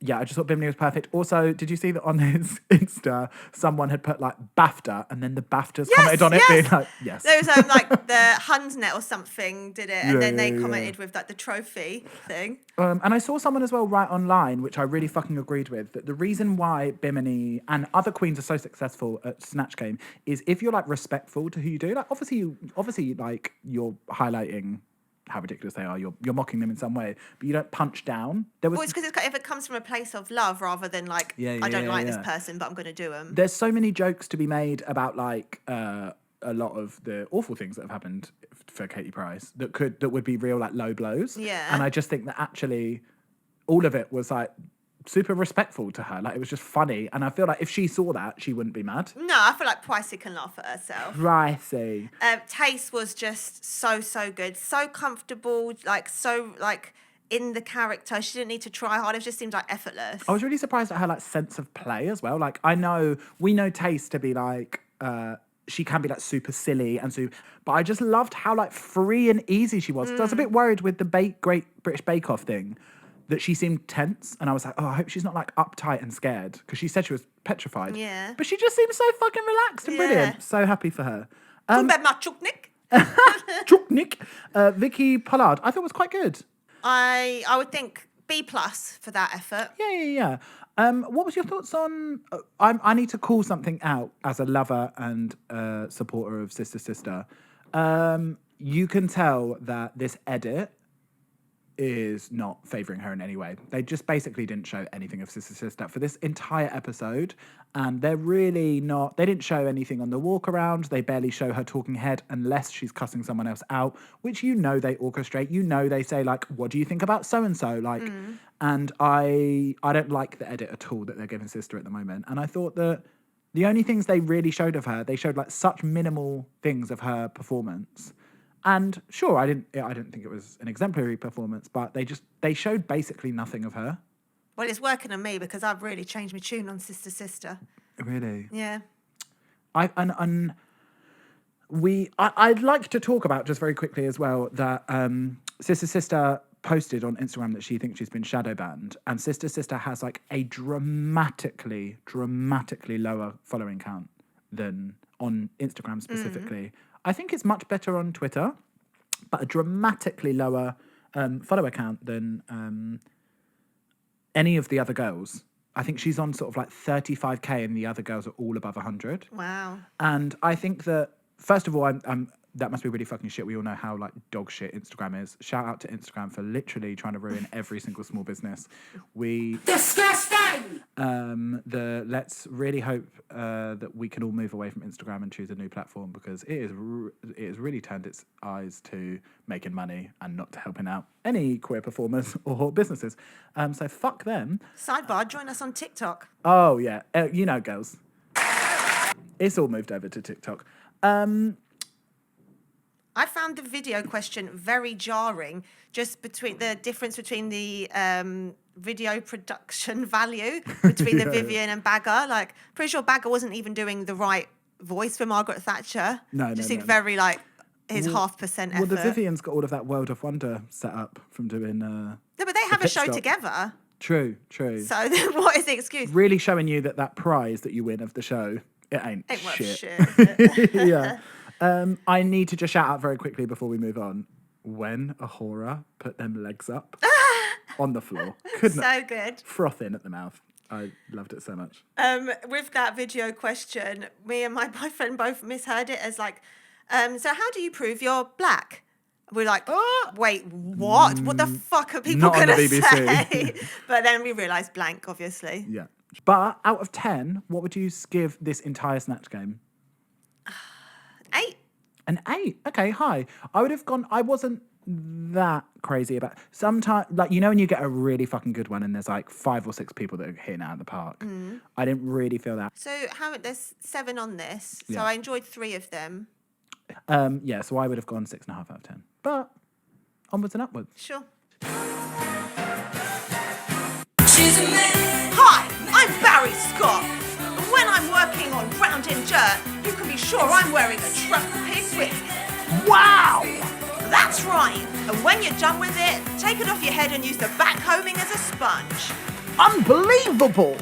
S2: yeah, I just thought Bimini was perfect. Also, did you see that on his Insta, someone had put like BAFTA and then the BAFTAs commented on it being like, yes.
S1: There was like the Hunsnet or something did it, and then they commented with like the trophy thing.
S2: And I saw someone as well write online, which I really fucking agreed with, that the reason why Bimini and other queens are so successful at Snatch Game is if you're like respectful to who you do. Like obviously like you're highlighting how ridiculous they are. You're mocking them in some way, but you don't punch down.
S1: Well, it's because if it comes from a place of love rather than like I don't like this person, but I'm going to do them.
S2: There's so many jokes to be made about like a lot of the awful things that have happened for Katie Price that would be real like low blows.
S1: Yeah.
S2: And I just think that actually all of it was like super respectful to her. Like it was just funny, and I feel like if she saw that, she wouldn't be mad.
S1: No, I feel like Pricey can laugh at herself.
S2: Pricey.
S1: Taste was just so good, so comfortable, like so like in the character. She didn't need to try hard. It just seemed like effortless.
S2: I was really surprised at her like sense of play as well. Like we know Taste to be like she can be like super silly and super, but I just loved how like free and easy she was. So I was a bit worried with the Great British Bake Off thing that she seemed tense, and I was like, oh, I hope she's not like uptight and scared, because she said she was petrified.
S1: Yeah.
S2: But she just seems so fucking relaxed and brilliant. So happy for her.
S1: Chuknik.
S2: Chuknik. Vicky Pollard, I thought was quite good.
S1: I would think B+ for that effort.
S2: Yeah. What was your thoughts on... I need to call something out as a lover and supporter of Sister. You can tell that this edit is not favouring her in any way. They just basically didn't show anything of Sister for this entire episode. And they're really not... They didn't show anything on the walk around. They barely show her talking head unless she's cussing someone else out, which they orchestrate. They say, like, what do you think about so-and-so? Like, and I don't like the edit at all that they're giving Sister at the moment. And I thought that the only things they really showed of her, they showed, like, such minimal things of her performance. And sure, I didn't think it was an exemplary performance, but they showed basically nothing of her.
S1: Well, it's working on me because I've really changed my tune on Sister.
S2: Really?
S1: Yeah.
S2: I'd like to talk about just very quickly as well that Sister posted on Instagram that she thinks she's been shadow banned, and Sister has like a dramatically lower following count than on Instagram specifically. I think it's much better on Twitter, but a dramatically lower follower count than any of the other girls. I think she's on sort of like 35k and the other girls are all above 100.
S1: Wow.
S2: And I think that, first of all, that must be really fucking shit. We all know how like dog shit Instagram is. Shout out to Instagram for literally trying to ruin every single small business.
S3: Disgusting!
S2: Let's really hope that we can all move away from Instagram and choose a new platform, because it has really turned its eyes to making money and not to helping out any queer performers or businesses. So fuck them.
S1: Sidebar, join us on TikTok.
S2: Oh yeah, girls. It's all moved over to TikTok.
S1: I found the video question very jarring, just between the difference between the video production value between the Vivian and Bagger. Like, pretty sure Bagger wasn't even doing the right voice for Margaret Thatcher. Just seemed very like his 0.5% effort.
S2: Well, the Vivian's got all of that World of Wonder set up from doing. No,
S1: but they have a show together.
S2: True.
S1: So what is the excuse?
S2: Really showing you that prize that you win of the show, it ain't
S1: worth shit.
S2: Yeah. I need to just shout out very quickly before we move on. When Ahura put them legs up on the floor.
S1: So good.
S2: Frothing at the mouth. I loved it so much.
S1: With that video question, me and my boyfriend both misheard it as like, so how do you prove you're black? We're like, oh, wait, what? What the fuck are people going to say? But then we realised blank, obviously.
S2: Yeah. But out of 10, what would you give this entire Snatch Game?
S1: 8.
S2: An 8? Okay, high. I would have gone, I wasn't that crazy about, sometimes, like, when you get a really fucking good one and there's like 5 or 6 people that are hitting out of the park. I didn't really feel that.
S1: So there's 7 on this. So
S2: Yeah.
S1: I enjoyed 3 of them.
S2: So I would have gone 6.5 out of 10. But onwards and upwards.
S1: Sure.
S3: She's a man.
S1: Hi, I'm Barry Scott. And when I'm working on ground in dirt, you can be sure I'm wearing a truffle pig wig.
S2: Wow!
S1: That's right. And when you're done with it, take it off your head and use the backcombing as a sponge.
S2: Unbelievable!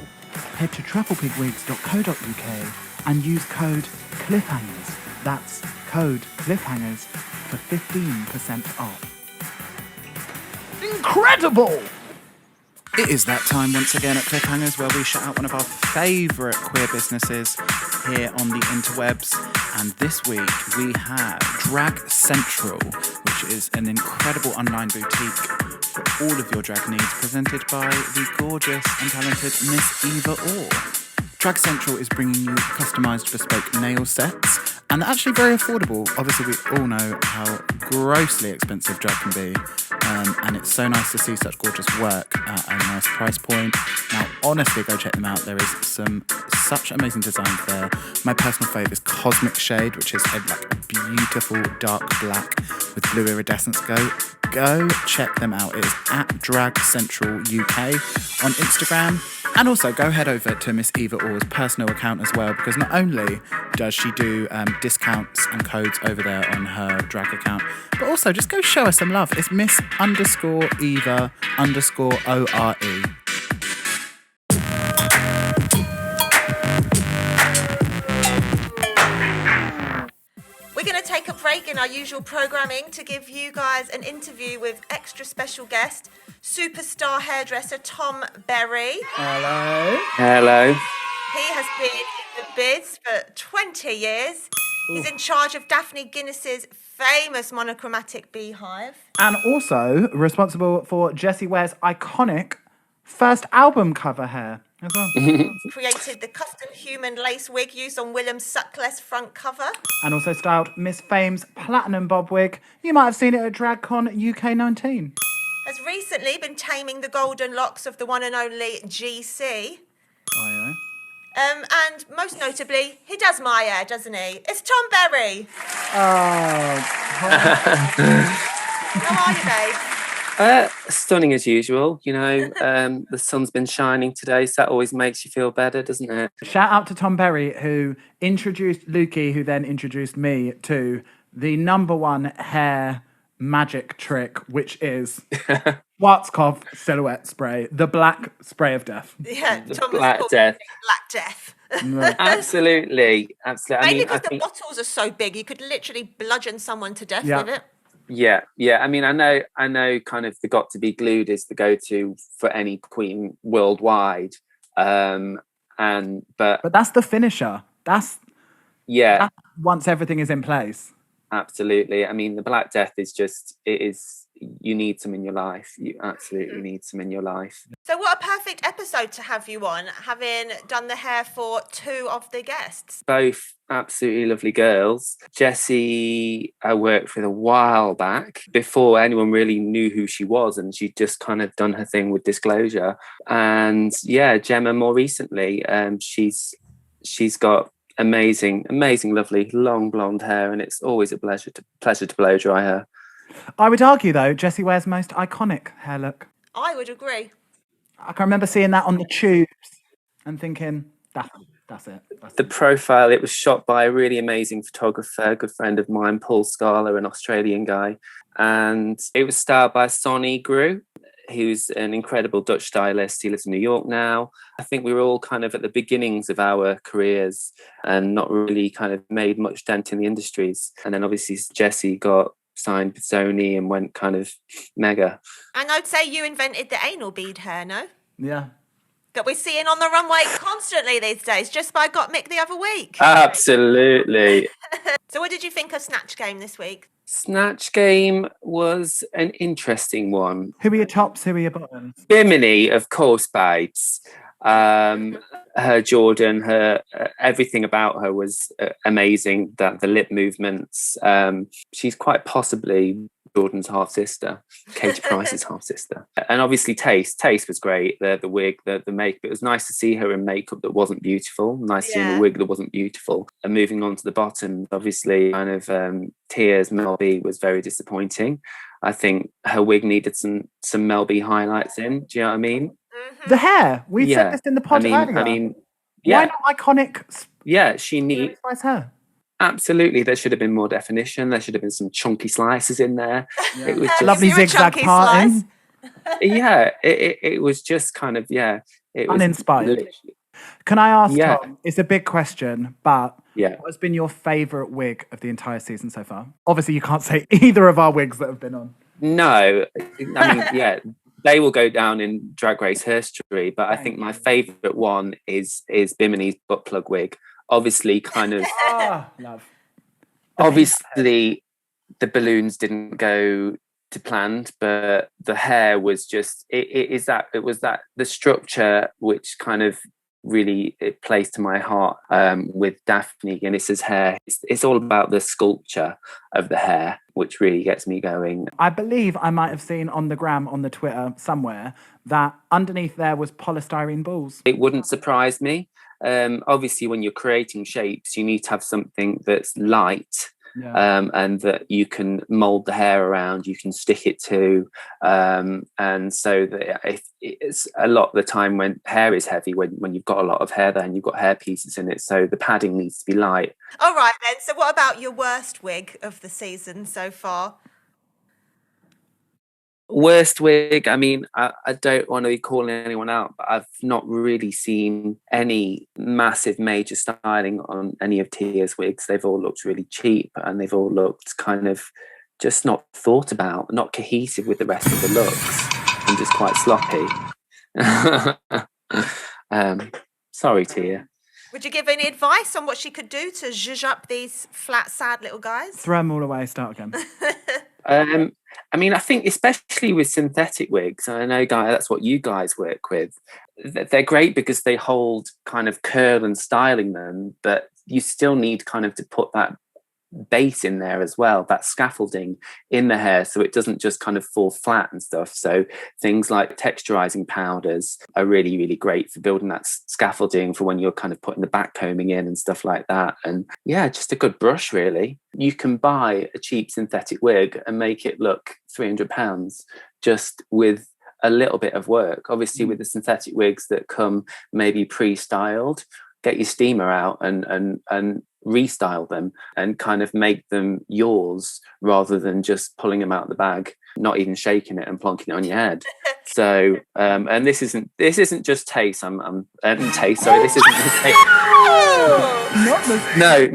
S2: Head to trufflepigwigs.co.uk and use code Cliffhangers. That's code Cliffhangers for 15% off. Incredible! It is that time once again at Cliffhangers where we shout out one of our favourite queer businesses here on the interwebs. And this week we have Drag Central, which is an incredible online boutique for all of your drag needs, presented by the gorgeous and talented Miss Eva Orr. Drag Central is bringing you customised bespoke nail sets, and they're actually very affordable. Obviously, we all know how grossly expensive drag can be, and it's so nice to see such gorgeous work at a nice price point. Now, honestly, go check them out. There is such amazing designs there. My personal favourite is Cosmic Shade, which is a beautiful dark black with blue iridescence. Go check them out. It is at Drag Central UK on Instagram. And also go head over to Miss Eva Orr's personal account as well, because not only does she do discounts and codes over there on her drag account, but also just go show her some love. It's Miss_Eva_ORE.
S1: We're going to take a break in our usual programming to give you guys an interview with extra special guest, superstar hairdresser Tom Berry.
S5: Hello.
S1: He has been in the biz for 20 years. He's in charge of Daphne Guinness's famous monochromatic beehive.
S2: And also responsible for Jessie Ware's iconic first album cover hair as well.
S1: Created the custom human lace wig used on Willem Suckless front cover.
S2: And also styled Miss Fame's platinum bob wig. You might have seen it at DragCon UK 19.
S1: Has recently been taming the golden locks of the one and only GC.
S2: Oh, yeah.
S1: And most notably, he does my hair, doesn't he? It's Tom Berry.
S2: Oh.
S1: How are you, babe?
S5: Stunning as usual. The sun's been shining today, so that always makes you feel better, doesn't it?
S2: Shout out to Tom Berry, who introduced Luki, who then introduced me to the #1 hair magic trick, which is Schwarzkopf silhouette spray, the black spray of death.
S1: Yeah,
S5: The
S1: Thomas
S5: Black
S1: called
S5: Death.
S1: it Black Death.
S5: Absolutely. I
S1: Mainly
S5: mean,
S1: because
S5: I think,
S1: the bottles are so big, you could literally bludgeon someone to death
S2: Yeah.
S1: with it.
S5: yeah. I mean, I know kind of the Got to Be Glued is the go-to for any queen worldwide. But
S2: But that's the finisher. That's once everything is in place.
S5: absolutely. I mean, the Black Death is just, you need some in your life. You absolutely need some in your life.
S1: So what a perfect episode to have you on, having done the hair for two of the guests.
S5: Both absolutely lovely girls. Jessie, I worked with a while back before anyone really knew who she was, and she'd just kind of done her thing with Disclosure. And yeah, Gemma more recently, she's got amazing, lovely long blonde hair, and it's always a pleasure to blow dry her.
S2: I would argue, though, Jessie wears most iconic hair look.
S1: I would agree.
S2: I can remember seeing that on the tubes and thinking, that's it.
S5: The profile, it was shot by a really amazing photographer, a good friend of mine, Paul Scala, an Australian guy. And it was styled by Sonny Grew, who's an incredible Dutch stylist. He lives in New York now. I think we were all kind of at the beginnings of our careers and not really kind of made much dent in the industries. And then obviously Jessie got signed with Sony and went kind of mega.
S1: And I'd say you invented the anal bead hair, no?
S2: Yeah.
S1: That we're seeing on the runway constantly these days, just by Got Mick the other week.
S5: Absolutely.
S1: So what did you think of Snatch Game this week?
S5: Snatch Game was an interesting one.
S2: Who are your tops? Who are your bottoms?
S5: Bimini, of course, babes. Her Jordan, her everything about her was amazing. That the lip movements. She's quite possibly Jordan's half sister, Katie Price's half sister, and obviously Taste was great. The wig, the makeup. It was nice to see her in makeup that wasn't beautiful. Nice to see a wig that wasn't beautiful. And moving on to the bottom, obviously, kind of Tia's Mel B was very disappointing. I think her wig needed some Mel B highlights in. Do you know what I mean?
S2: The hair. We said this in the pod earlier.
S5: I mean,
S2: why not iconic?
S5: Yeah, she needs.
S2: Spice hair.
S5: Absolutely, there should have been more definition. There should have been some chunky slices in there.
S2: Yeah.
S5: It was just,
S2: lovely zigzag parting.
S5: Yeah, it was just kind of it was
S2: uninspired. Can I ask, Tom? It's a big question, but what has been your favourite wig of the entire season so far? Obviously, you can't say either of our wigs that have been on.
S5: No, I mean, they will go down in Drag Race history. But I think my favourite one is Bimini's butt plug wig. Obviously, kind of.
S2: Love.
S5: Obviously, the balloons didn't go to planned, but the hair was just. It was the structure which kind of really it plays to my heart with Daphne Guinness's hair. It's all about the sculpture of the hair, which really gets me going.
S2: I believe I might have seen on the gram, on the Twitter somewhere, that underneath there was polystyrene balls.
S5: It wouldn't surprise me. Obviously, when you're creating shapes, you need to have something that's light. And that you can mold the hair around, you can stick it to, and so that it's a lot of the time when hair is heavy, when you've got a lot of hair there and you've got hair pieces in it, so the padding needs to be light.
S1: All right then. So what about your worst wig of the season so far?
S5: Worst wig, I mean, I don't want to be calling anyone out, but I've not really seen any massive major styling on any of Tia's wigs. They've all looked really cheap and they've all looked kind of just not thought about, not cohesive with the rest of the looks, and just quite sloppy. Sorry, Tia.
S1: Would you give any advice on what she could do to zhuzh up these flat, sad little guys?
S2: Throw them all away, start again.
S5: I mean, I think especially with synthetic wigs, and I know, Guy, that's what you guys work with. They're great because they hold kind of curl and styling them, but you still need kind of to put that base in there as well, that scaffolding in the hair, so it doesn't just kind of fall flat and stuff. So things like texturizing powders are really, really great for building that scaffolding for when you're kind of putting the back combing in and stuff like that. And yeah, just a good brush, really. You can buy a cheap synthetic wig and make it look £300 just with a little bit of work. Obviously, with the synthetic wigs that come maybe pre-styled, get your steamer out and restyle them and kind of make them yours rather than just pulling them out of the bag, not even shaking it and plonking it on your head. So and this isn't just taste. Taste. Sorry, this isn't just taste. No,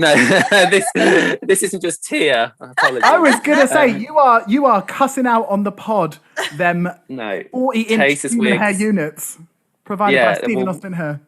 S5: this isn't just tear. Apologies.
S2: I was gonna say you are cussing out on the pod them 40-inch human hair units provided by Stephen Austin Hair.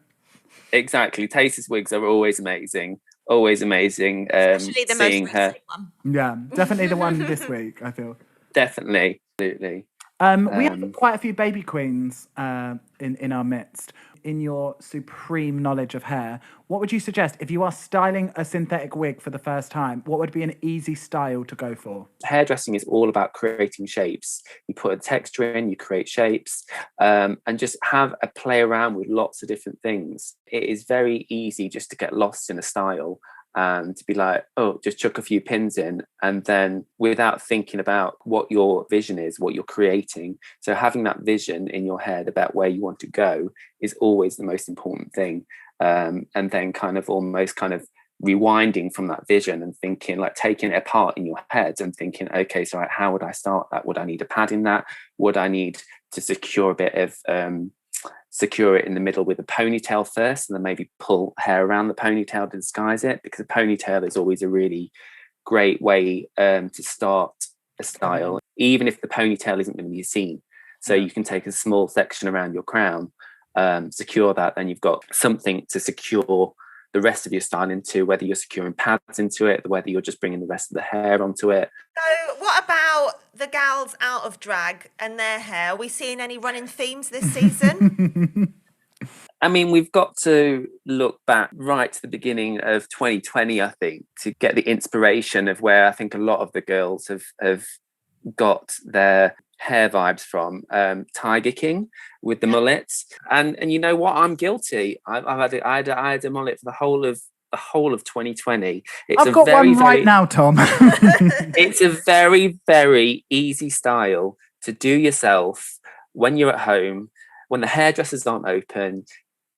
S5: Exactly, Taster's wigs are always amazing.
S1: Especially the most recent one.
S2: Yeah, definitely the one this week, I feel.
S5: Definitely, absolutely.
S2: We have quite a few baby queens in our midst. In your supreme knowledge of hair, what would you suggest if you are styling a synthetic wig for the first time? What would be an easy style to go for?
S5: Hairdressing is all about creating shapes. You put a texture in, you create shapes, and just have a play around with lots of different things. It is very easy just to get lost in a style and to be like, oh, just chuck a few pins in, and then without thinking about what your vision is, what you're creating. So having that vision in your head about where you want to go is always the most important thing. And then kind of rewinding from that vision and thinking, like taking it apart in your head and thinking, okay, so how would I start that? Would I need a pad in that? Would I need to secure a bit of secure it in the middle with a ponytail first, and then maybe pull hair around the ponytail to disguise it? Because a ponytail is always a really great way to start a style, even if the ponytail isn't going to be seen. So you can take a small section around your crown, secure that, then you've got something to secure the rest of your style into, whether you're securing pads into it, whether you're just bringing the rest of the hair onto it.
S1: So what about the gals out of drag and their hair? Are we seeing any running themes this season?
S5: I mean, we've got to look back right to the beginning of 2020, I think, to get the inspiration of where I think a lot of the girls have got their hair vibes from. Tiger King with the mullets, and you know what, I'm guilty. I had a mullet for the whole of 2020.
S2: I've got one right now, Tom.
S5: It's a very, very easy style to do yourself when you're at home, when the hairdressers aren't open.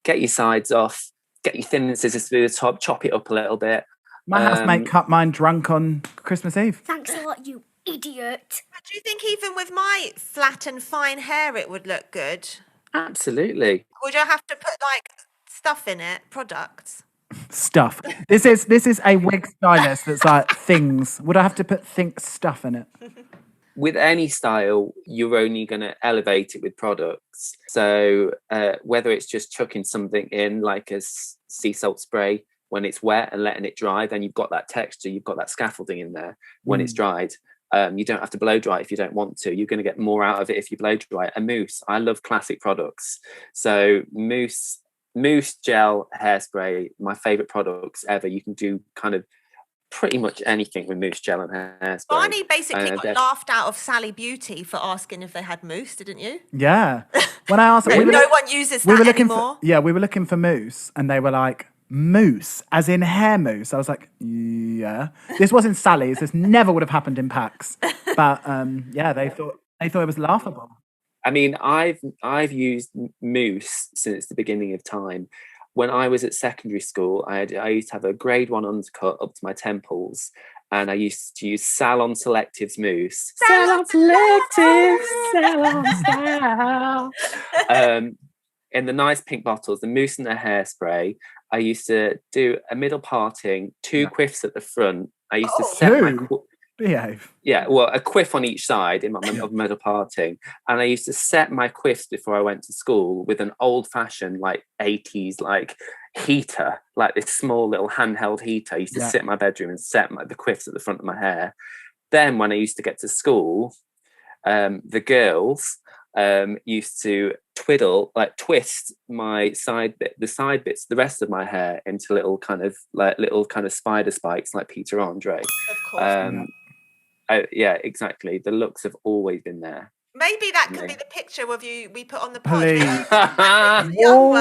S5: Get your sides off, get your thin scissors through the top, chop it up a little bit.
S2: My housemate cut mine drunk on Christmas Eve.
S4: Thanks a lot, you idiot.
S1: But do you think even with my flat and fine hair it would look good?
S5: Absolutely.
S1: Would I have to put like stuff in it, products?
S2: Stuff. This is a wig stylist that's like things. Would I have to put stuff in it?
S5: With any style, you're only going to elevate it with products. So whether it's just chucking something in like a sea salt spray when it's wet and letting it dry, then you've got that texture, you've got that scaffolding in there when it's dried. You don't have to blow dry if you don't want to. You're going to get more out of it if you blow dry. A mousse. I love classic products. So mousse gel hairspray, my favorite products ever. You can do kind of pretty much anything with mousse gel and hairspray.
S1: Barney basically got laughed out of Sally Beauty for asking if they had mousse, didn't you?
S2: Yeah. When I asked,
S1: no one uses that anymore.
S2: We were looking for mousse, and they were like, mousse, as in hair mousse. I was like, yeah. This wasn't Sally's. This never would have happened in PAX. But yeah, they thought it was laughable.
S5: I mean, I've used mousse since the beginning of time. When I was at secondary school, I used to have a grade 1 undercut up to my temples, and I used to use Salon Selective's mousse. Salon Selective, Salon Style. In the nice pink bottles, the mousse and the hairspray. I used to do a middle parting, 2 quiffs at the front. I used to set
S2: Behave.
S5: Yeah, well, a quiff on each side in my middle parting. And I used to set my quiffs before I went to school with an old-fashioned, like, 80s, like, heater, like this small little handheld heater. I used to sit in my bedroom and set the quiffs at the front of my hair. Then when I used to get to school, the girls used to twist my the rest of my hair into little kind of spider spikes like Peter Andre.
S1: Of course.
S5: Yeah, exactly. The looks have always been there.
S1: Maybe that could be the picture of you we put on the pod.
S2: Wall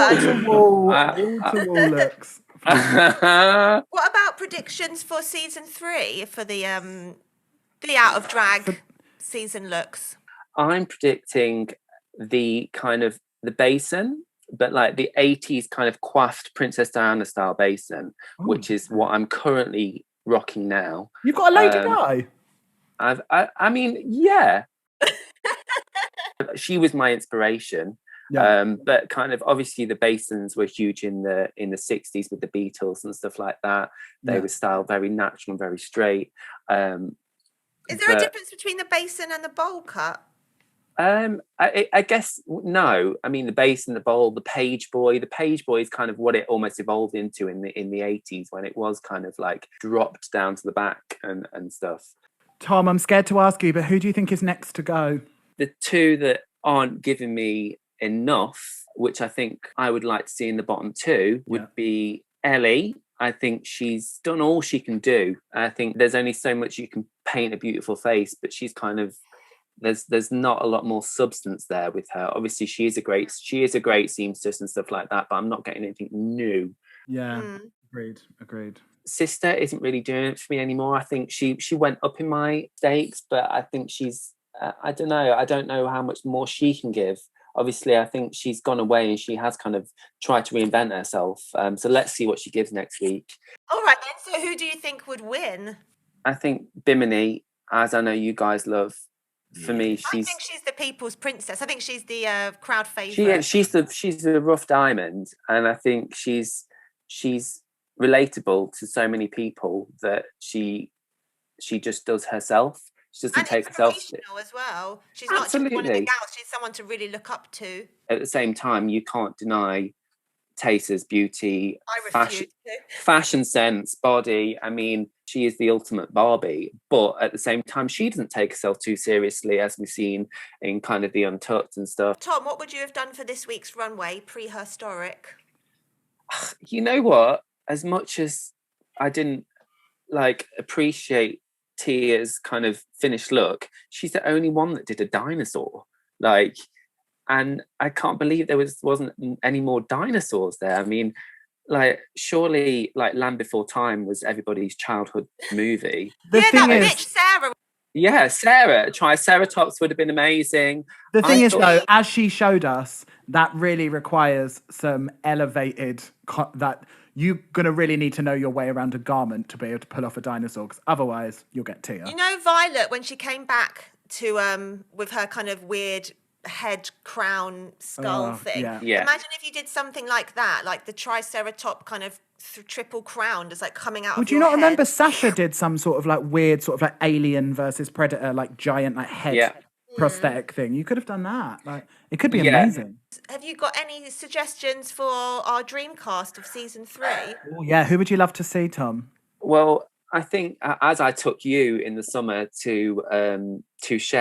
S2: looks.
S1: What about predictions for season 3 for the out of drag season looks?
S5: I'm predicting the basin but like the 80s kind of coiffed Princess Diana style basin, which is what I'm currently rocking now.
S2: You've got a Lady Di.
S5: I mean, yeah. She was my inspiration.
S2: Yeah.
S5: But kind of obviously the basins were huge in the 60s with the Beatles and stuff like that. They were styled very natural and very straight.
S1: Is there a difference between the basin and the bowl cut?
S5: I guess no. I mean, the basin, the bowl, the page boy. The page boy is kind of what it almost evolved into in the 80s, when it was kind of like dropped down to the back and stuff.
S2: Tom, I'm scared to ask you, but who do you think is next to go?
S5: The two that aren't giving me enough, which I think I would like to see in the bottom two, would be Ellie. I think she's done all she can do. I think there's only so much you can paint a beautiful face, but she's kind of there's not a lot more substance there with her. Obviously, she is a great seamstress and stuff like that, but I'm not getting anything new.
S2: Yeah, agreed.
S5: Sister isn't really doing it for me anymore. I think she went up in my stakes, but I think she's I don't know how much more she can give. Obviously, I think she's gone away and she has kind of tried to reinvent herself. So let's see what she gives next week.
S1: All right, then. So who do you think would win?
S5: I think Bimini, as I know you guys love. For me, I think
S1: she's the people's princess. I think she's the crowd favourite.
S5: She's the rough diamond, and I think she's relatable to so many people that she just does herself. She doesn't take herself
S1: as well. She's not just one of the gals. She's someone to really look up to.
S5: At the same time, you can't deny Taser's beauty, fashion sense, body. I mean, she is the ultimate Barbie, but at the same time, she doesn't take herself too seriously, as we've seen in kind of the Untucked and stuff.
S1: Tom, what would you have done for this week's runway, prehistoric?
S5: You know what? As much as I didn't appreciate Tia's kind of finished look, she's the only one that did a dinosaur. And I can't believe there wasn't any more dinosaurs there. I mean, surely Land Before Time was everybody's childhood movie.
S1: Sarah.
S2: Yeah,
S5: Sarah. Triceratops would have been amazing.
S2: The thing is, though, as she showed us, that really requires some elevated... that you're going to really need to know your way around a garment to be able to pull off a dinosaur, because otherwise you'll get Tia.
S1: You know Violet, when she came back to with her kind of weird head crown skull thing.
S5: Yeah.
S1: Imagine if you did something like that, like the Triceratops kind of triple crown just coming out.
S2: Would you not remember Sasha did some sort of weird sort of Alien versus Predator giant head prosthetic thing? You could have done that. It could be amazing.
S1: Have you got any suggestions for our dream cast of season 3?
S2: Oh yeah, who would you love to see, Tom?
S5: Well, I think as I took you in the summer to Touche,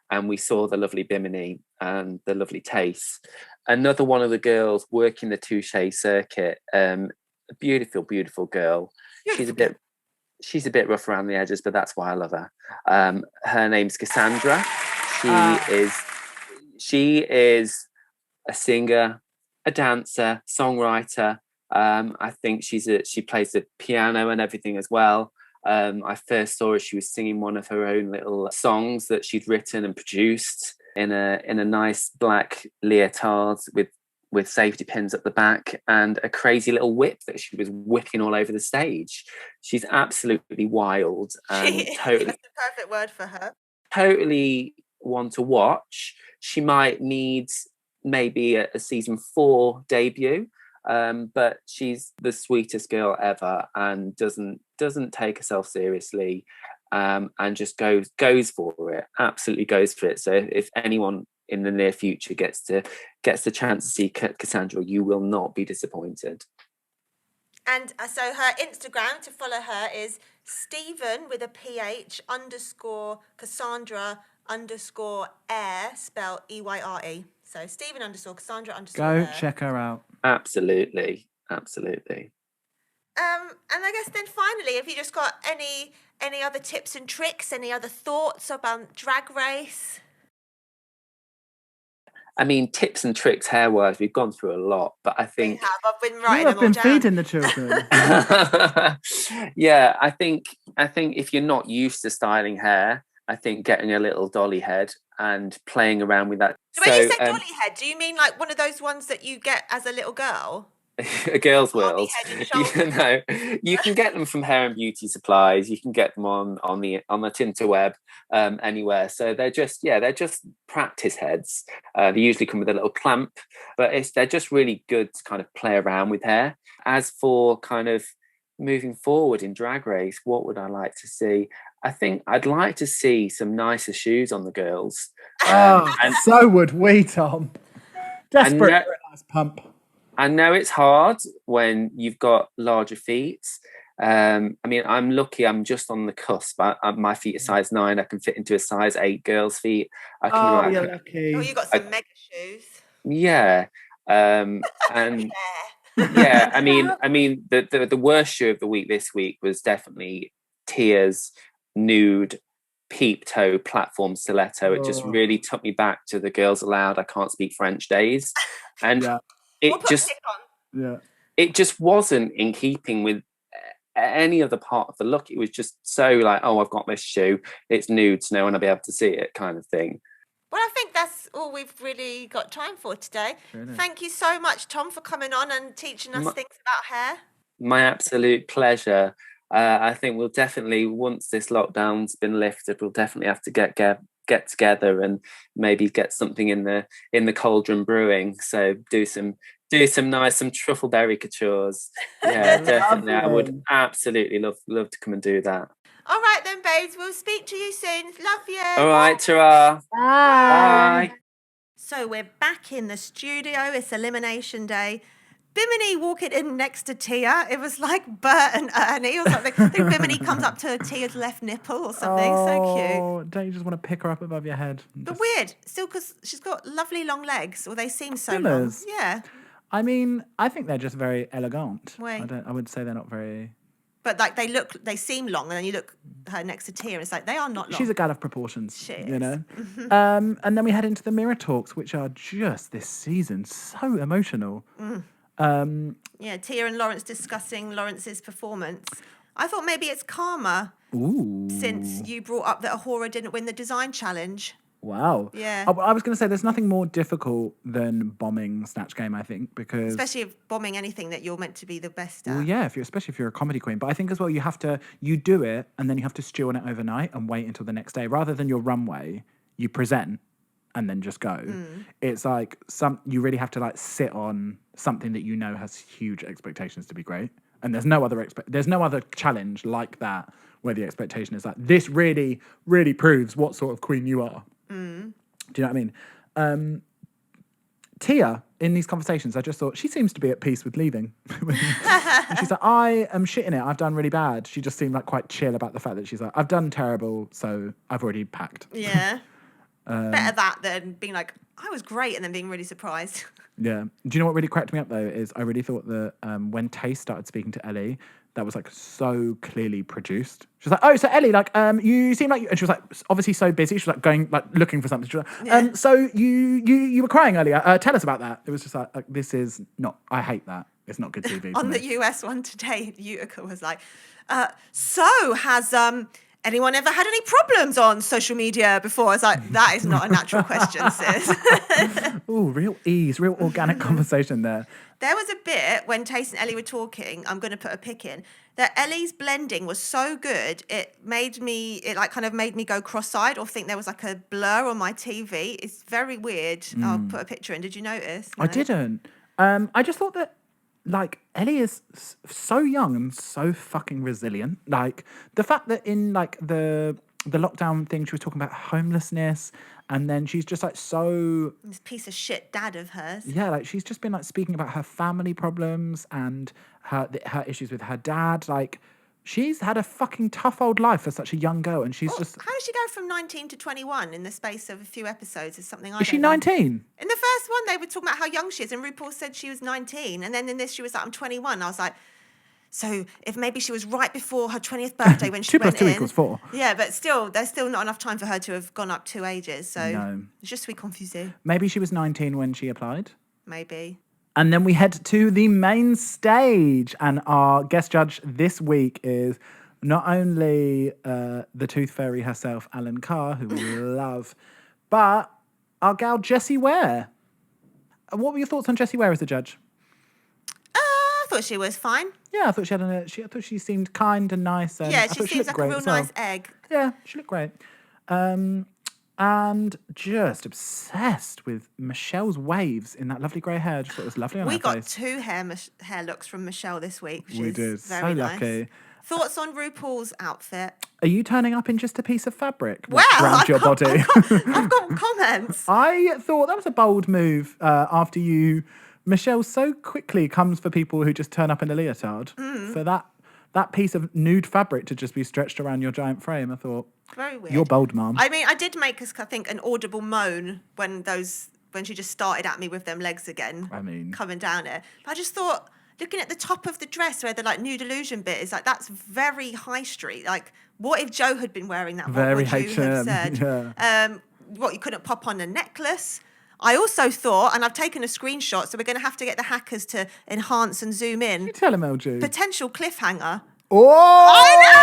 S5: and we saw the lovely Bimini and the lovely Tace, another one of the girls working the Touche circuit, a beautiful, beautiful girl. She's a bit rough around the edges, but that's why I love her. Her name's Cassandra. She is a singer, a dancer, songwriter. I think she plays the piano and everything as well. I first saw her, she was singing one of her own little songs that she'd written and produced in a nice black leotard with safety pins at the back and a crazy little whip that she was whipping all over the stage. She's absolutely wild and totally
S1: that's the perfect word for her.
S5: Totally one to watch. She might need maybe a season 4 debut. But she's the sweetest girl ever and doesn't take herself seriously, and just goes for it. Absolutely goes for it. So if anyone in the near future gets the chance to see Cassandra, you will not be disappointed.
S1: And so her Instagram to follow her is Stephen with a PH _ Cassandra _ Air, spelled EYRE. So Stephen _ Cassandra _
S2: Go
S1: Air.
S2: check her out.
S5: Absolutely.
S1: And I guess then finally, have you just got any other tips and tricks, any other thoughts about Drag Race?
S2: I mean, tips and tricks hair-wise, we've gone through a lot, but I think...
S1: I've been writing them all down.
S2: I've been feeding the children. Yeah, I think if you're not used to styling hair,
S5: I think getting a little dolly head and playing around with that.
S1: So when you say dolly head, do you mean like one of those ones that you get as a little girl?
S5: A girl's world.
S1: Head and shoulders.
S5: No, you can get them from Hair and Beauty Supplies. You can get them on the Tinterweb, anywhere. So they're just practice heads. They usually come with a little clamp, but they're just really good to kind of play around with hair. As for kind of moving forward in Drag Race, what would I like to see? I think I'd like to see some nicer shoes on the girls.
S2: And so would we, Tom. Desperate for a nice pump.
S5: I know it's hard when you've got larger feet. I mean, I'm lucky. I'm just on the cusp. My feet are size 9. I can fit into a size 8 girl's feet.
S2: You're lucky.
S1: Oh, you got some mega shoes.
S5: Yeah. And yeah, I mean, the worst shoe of the week this week was definitely Tia's nude peep toe platform stiletto. It just really took me back to the Girls Aloud I Can't Speak French days, and it just wasn't in keeping with any other part of the look. It was just so like, oh, I've got this shoe, it's nude, so no one will be able to see it, kind of thing.
S1: Well, I think that's all we've really got time for today. Really? Thank you so much, Tom, for coming on and teaching us things about hair. My
S5: absolute pleasure. I think we'll definitely, once this lockdown's been lifted, we'll definitely have to get together and maybe get something in the cauldron brewing. So do some truffleberry coutures. Yeah, definitely. I would absolutely love to come and do that.
S1: All right then, babes. We'll speak to you soon. Love you.
S5: All right, ta-ra.
S2: Bye.
S5: Bye.
S1: So we're back in the studio. It's elimination day. Bimini walking in next to Tia. It was like Bert and Ernie or something. I think Bimini comes up to Tia's left nipple or something. So cute.
S2: Oh, don't you just want to pick her up above your head?
S1: But weird. Still, because she's got lovely long legs, or they seem so
S2: Stimmers.
S1: long. Yeah.
S2: I mean, I think they're just very elegant.
S1: Wait.
S2: I would say they're not very...
S1: But like they seem long, and then you look her next to Tia, and it's like they are not long.
S2: She's a gal of proportions,
S1: she is.
S2: You know. And then we head into the mirror talks, which are just this season so emotional.
S1: Yeah, Tia and Lawrence discussing Lawrence's performance. I thought maybe it's karma.
S2: Ooh.
S1: Since you brought up that Ahura didn't win the design challenge.
S2: Wow.
S1: Yeah.
S2: I was going to say there's nothing more difficult than bombing Snatch Game, I think, because...
S1: Especially if bombing anything that you're meant to be the best at.
S2: Well, yeah, especially if you're a comedy queen. But I think as well, you do it and then you have to stew on it overnight and wait until the next day. Rather than your runway, you present and then just go. It's like you really have to like sit on something that you know has huge expectations to be great. And there's no other challenge like that where the expectation is like, this really, really proves what sort of queen you are. Do you know what I mean? Tia, in these conversations, I just thought she seems to be at peace with leaving. And she's like, I am shitting it. I've done really bad. She just seemed like quite chill about the fact that she's like, I've done terrible, so I've already packed.
S1: Yeah. Better that than being like, I was great, and then being really surprised.
S2: Yeah. Do you know what really cracked me up, though, is I really thought that when Tay started speaking to Ellie, that was like so clearly produced. She was like, oh, so Ellie, like, you seem like, and she was like, obviously so busy. She was like going, like looking for something. She was like, so you were crying earlier. Tell us about that. It was just like this is not, I hate that. It's not good TV.
S1: On the US one today, Utica was like, so has anyone ever had any problems on social media before? I was like, that is not a natural question, sis.
S2: Ooh, real ease, real organic conversation there.
S1: There was a bit when Tace and Ellie were talking, I'm going to put a pic in, that Ellie's blending was so good, it made me go cross-eyed or think there was like a blur on my TV. It's very weird. I'll put a picture in. Did you notice? No?
S2: I didn't. I just thought that, like, Ellie is so young and so fucking resilient. Like, the fact that in, like, the lockdown thing, she was talking about homelessness, and then she's just, like, so...
S1: This piece of shit dad of hers.
S2: Yeah, like, she's just been, like, speaking about her family problems and her issues with her dad. Like, she's had a fucking tough old life for such a young girl, and she's just...
S1: How did she go from 19 to 21 in the space of a few episodes is something I
S2: Is she
S1: don't know.
S2: 19?
S1: In the first one, they were talking about how young she is, and RuPaul said she was 19, and then in this, she was like, I'm 21. I was like... So if maybe she was right before her 20th birthday when she
S2: 2
S1: went
S2: + 2
S1: in.
S2: = 4.
S1: Yeah, but still, there's still not enough time for her to have gone up 2 ages. So
S2: No.
S1: je suis confusée.
S2: Maybe she was 19 when she applied.
S1: Maybe.
S2: And then we head to the main stage. And our guest judge this week is not only the Tooth Fairy herself, Alan Carr, who we love, but our gal Jessie Ware. What were your thoughts on Jessie Ware as a judge?
S1: I thought she was fine.
S2: Yeah, I thought I thought she seemed kind and nice. And
S1: Yeah,
S2: I
S1: she
S2: thought
S1: seems
S2: looked
S1: like a
S2: great
S1: real
S2: as well.
S1: nice egg.
S2: Yeah, she looked great. And just obsessed with Michelle's waves in that lovely grey hair. I just thought it was lovely on
S1: We
S2: her
S1: got
S2: face.
S1: 2 hair looks from Michelle this week, which
S2: We
S1: is
S2: did.
S1: very
S2: So
S1: nice.
S2: lucky.
S1: Thoughts on RuPaul's outfit?
S2: Are you turning up in just a piece of fabric
S1: Well,
S2: around your body?
S1: I've got comments.
S2: I thought that was a bold move after you. Michelle so quickly comes for people who just turn up in a leotard. For that piece of nude fabric to just be stretched around your giant frame. I thought,
S1: Very weird.
S2: you're bold, Mum.
S1: I mean, I did make us, I think, an audible moan when she just started at me with them legs again.
S2: I mean-
S1: coming down it. But I just thought, looking at the top of the dress where the like nude illusion bit is like, that's very high street. Like, what if Joe had been wearing that?
S2: Very
S1: what would you have
S2: H&M,
S1: said?
S2: yeah.
S1: What, you couldn't pop on a necklace? I also thought, and I've taken a screenshot, so we're going to have to get the hackers to enhance and zoom in.
S2: Tell him, LG.
S1: Potential cliffhanger.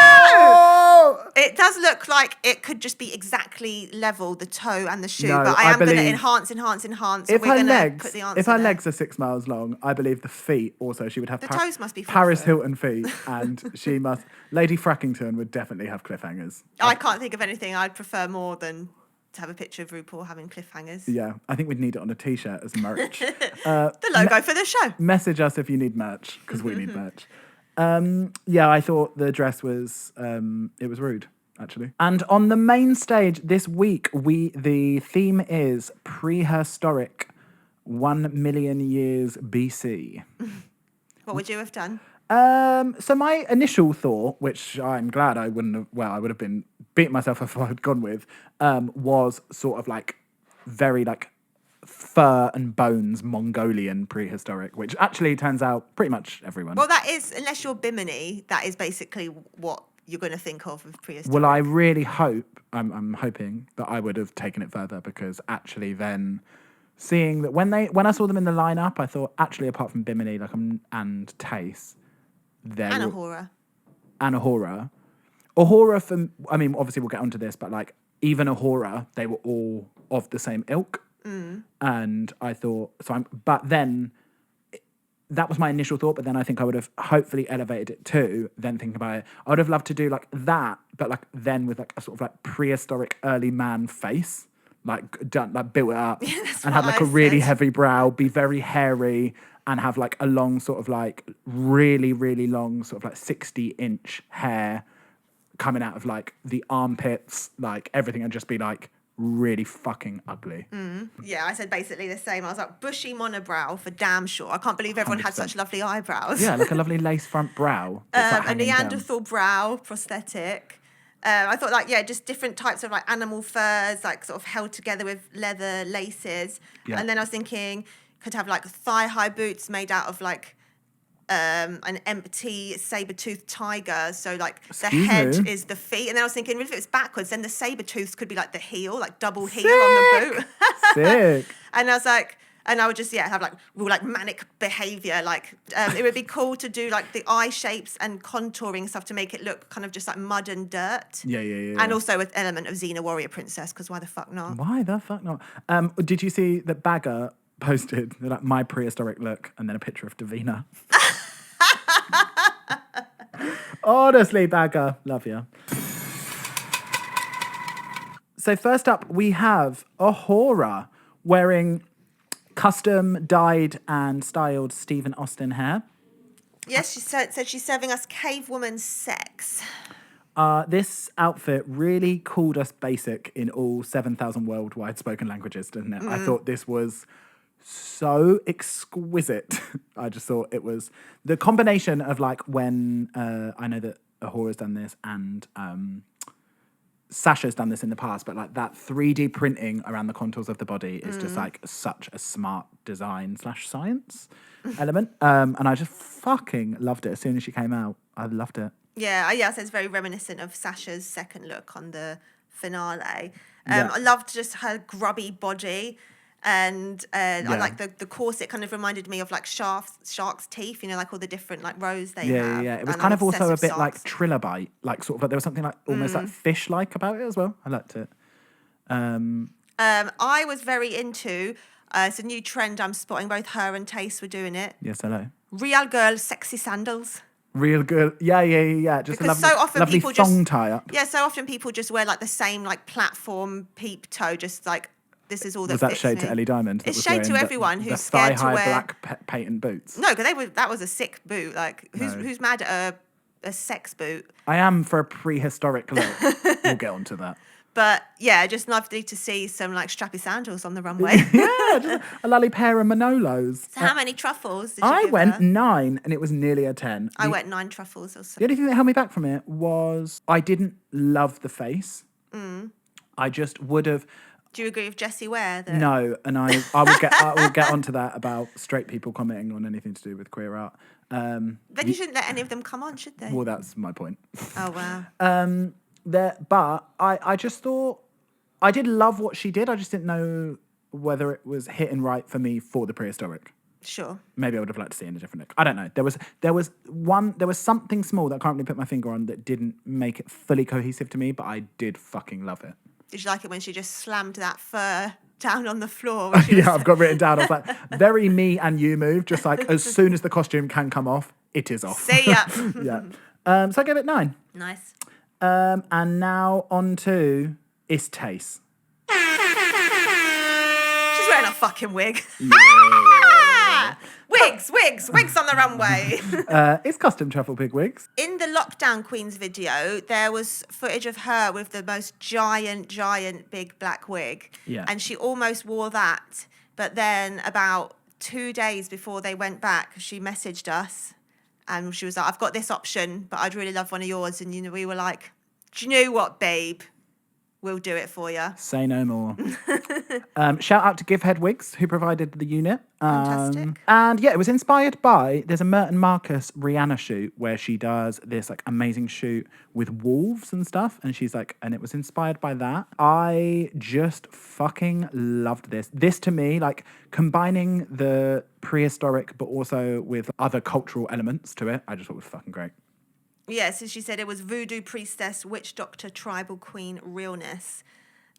S2: Oh!
S1: It does look like it could just be exactly level, the toe and the shoe,
S2: No,
S1: but I
S2: I
S1: am going to
S2: believe-
S1: enhance.
S2: If
S1: and
S2: her
S1: we're going to
S2: legs,
S1: put the answer
S2: if her
S1: there.
S2: legs are 6 miles long, I believe the feet also. She would have
S1: The toes must be 4
S2: Paris
S1: foot.
S2: Hilton feet, and she must. Lady Frackington would definitely have cliffhangers.
S1: I can't think of anything I'd prefer more than to have a picture of RuPaul having cliffhangers.
S2: Yeah, I think we'd need it on a t-shirt as merch.
S1: The logo for the show.
S2: Message us if you need merch, because we need merch. Yeah, I thought the dress was it was rude, actually. And on the main stage this week, the theme is prehistoric, 1 million years BC.
S1: What would you have done?
S2: So my initial thought, which I'm glad I wouldn't have, I would have been beating myself if I'd gone with, was sort of like very like fur and bones Mongolian prehistoric, which actually turns out pretty much everyone.
S1: Well, that is, unless you're Bimini, that is basically what you're going to think of prehistoric.
S2: Well, I really hope, I'm hoping that I would have taken it further, because actually then seeing that when I saw them in the lineup, I thought actually apart from Bimini and Tace, there
S1: And
S2: were-
S1: Ahura.
S2: and Ahura. Ahura, I mean, obviously we'll get onto this, but like even Ahura, they were all of the same ilk. And I thought, but then that was my initial thought, but then I think I would have hopefully elevated it too, then thinking about it. I would have loved to do like that, but like then with like a sort of like prehistoric early man face, like done, like built it up and have
S1: what
S2: like a
S1: I
S2: really
S1: said.
S2: heavy brow, be very hairy, and have like a long sort of like really, really long sort of like 60-inch hair coming out of like the armpits, like everything, and just be like really fucking ugly.
S1: Yeah, I said basically the same. I was like, bushy monobrow for damn sure. I can't believe everyone had
S2: 100%.
S1: such lovely eyebrows.
S2: Yeah, like a lovely lace front brow. that's, like,
S1: A
S2: hanging down.
S1: Neanderthal brow prosthetic. I thought like, yeah, just different types of like animal furs, like sort of held together with leather laces.
S2: Yeah.
S1: And then I was thinking, could have like thigh-high boots made out of like an empty saber-toothed tiger. So like the
S2: Excuse
S1: head
S2: me?
S1: is the feet. And then I was thinking, if it was backwards, then the saber-tooth could be like the heel, like double heel on the boot.
S2: Sick.
S1: And I was like, and I would just, have like real like manic behavior. Like it would be cool to do like the eye shapes and contouring stuff to make it look kind of just like mud and dirt.
S2: Yeah.
S1: And also an element of Xena Warrior Princess, because why the fuck not?
S2: Why the fuck not? Did you see that Bagger posted like my prehistoric look and then a picture of Davina? Honestly, Bagger, love you. So first up, we have Ahura wearing custom dyed and styled Stephen Austin hair.
S1: Yes, she said she's serving us cave woman sex.
S2: This outfit really called us basic in all 7,000 worldwide spoken languages, didn't it? I thought this was so exquisite. I just thought it was the combination of like when I know that Ahura's done this and Sasha's done this in the past, but like that 3D printing around the contours of the body is just like such a smart design / science element. And I just fucking loved it as soon as she came out. I loved it.
S1: Yeah, so it's very reminiscent of Sasha's second look on the finale.
S2: Yeah.
S1: I loved just her grubby body. And I
S2: Yeah.
S1: like the corset kind of reminded me of like shark's teeth, you know, like all the different like rows they
S2: Yeah,
S1: have.
S2: yeah. It was
S1: And
S2: kind
S1: I'm
S2: of also a
S1: obsessed
S2: bit
S1: with
S2: like
S1: socks.
S2: trilobite, like sort of. There was something like almost like fish-like about it as well. I liked it.
S1: I was very into. It's a new trend I'm spotting. Both her and Taste were doing it.
S2: Yes, hello.
S1: Real girl sexy sandals.
S2: Real good. Yeah. Just
S1: Because
S2: a lovely,
S1: so often
S2: lovely
S1: people
S2: thong
S1: just
S2: tie-up.
S1: Yeah, so often people just wear like the same like platform peep toe, just like this is all that
S2: Was that
S1: fits
S2: shade
S1: me.
S2: to Ellie Diamond? that
S1: It's
S2: was
S1: shade
S2: wearing
S1: to everyone
S2: the
S1: who's scared to
S2: thigh-high
S1: wear.
S2: black patent boots.
S1: No, because that was a sick boot. Like
S2: No.
S1: who's mad at a sex boot?
S2: I am for a prehistoric look. We'll get onto that.
S1: But yeah, just lovely to see some like strappy sandals on the runway.
S2: Yeah, just a lovely pair of Manolos.
S1: So how many truffles did you
S2: I
S1: give
S2: went
S1: her?
S2: 9 and it was nearly a 10.
S1: I went 9 truffles or
S2: The
S1: something.
S2: only thing that held me back from it was I didn't love the face. I just would have.
S1: Do you agree with Jessie Ware? That
S2: No, and I will get onto that about straight people commenting on anything to do with queer art.
S1: Then you shouldn't let any of them come on, should they?
S2: Well, that's my point.
S1: Oh wow.
S2: But I just thought I did love what she did. I just didn't know whether it was hitting right for me for the prehistoric.
S1: Sure.
S2: Maybe I would have liked to see it in a different look. I don't know. There was something small that I can't really put my finger on that didn't make it fully cohesive to me, but I did fucking love it.
S1: Did you like it when she just slammed that fur down on the floor? when she was-
S2: Yeah, I've got written down. I was like, very me and you move. Just like as soon as the costume can come off, it is off.
S1: See ya.
S2: Yeah. So I gave it 9.
S1: Nice.
S2: And now on to Is Taste.
S1: She's wearing a fucking wig. Wigs on the runway.
S2: It's custom truffle pig wigs.
S1: In the Lockdown Queens video, there was footage of her with the most giant big black wig.
S2: Yeah.
S1: And she almost wore that. But then about 2 days before they went back, she messaged us and she was like, I've got this option, but I'd really love one of yours. And, you know, we were like, do you know what, babe? We'll do it for you.
S2: Say no more. Shout out to Givehead Wigs, who provided the unit.
S1: Fantastic.
S2: And yeah, it was inspired by, there's a Merton Marcus Rihanna shoot where she does this like amazing shoot with wolves and stuff. And she's like, and it was inspired by that. I just fucking loved this. This to me, like combining the prehistoric, but also with other cultural elements to it, I just thought was fucking great.
S1: Yeah, so she said it was voodoo priestess, witch doctor, tribal queen, realness.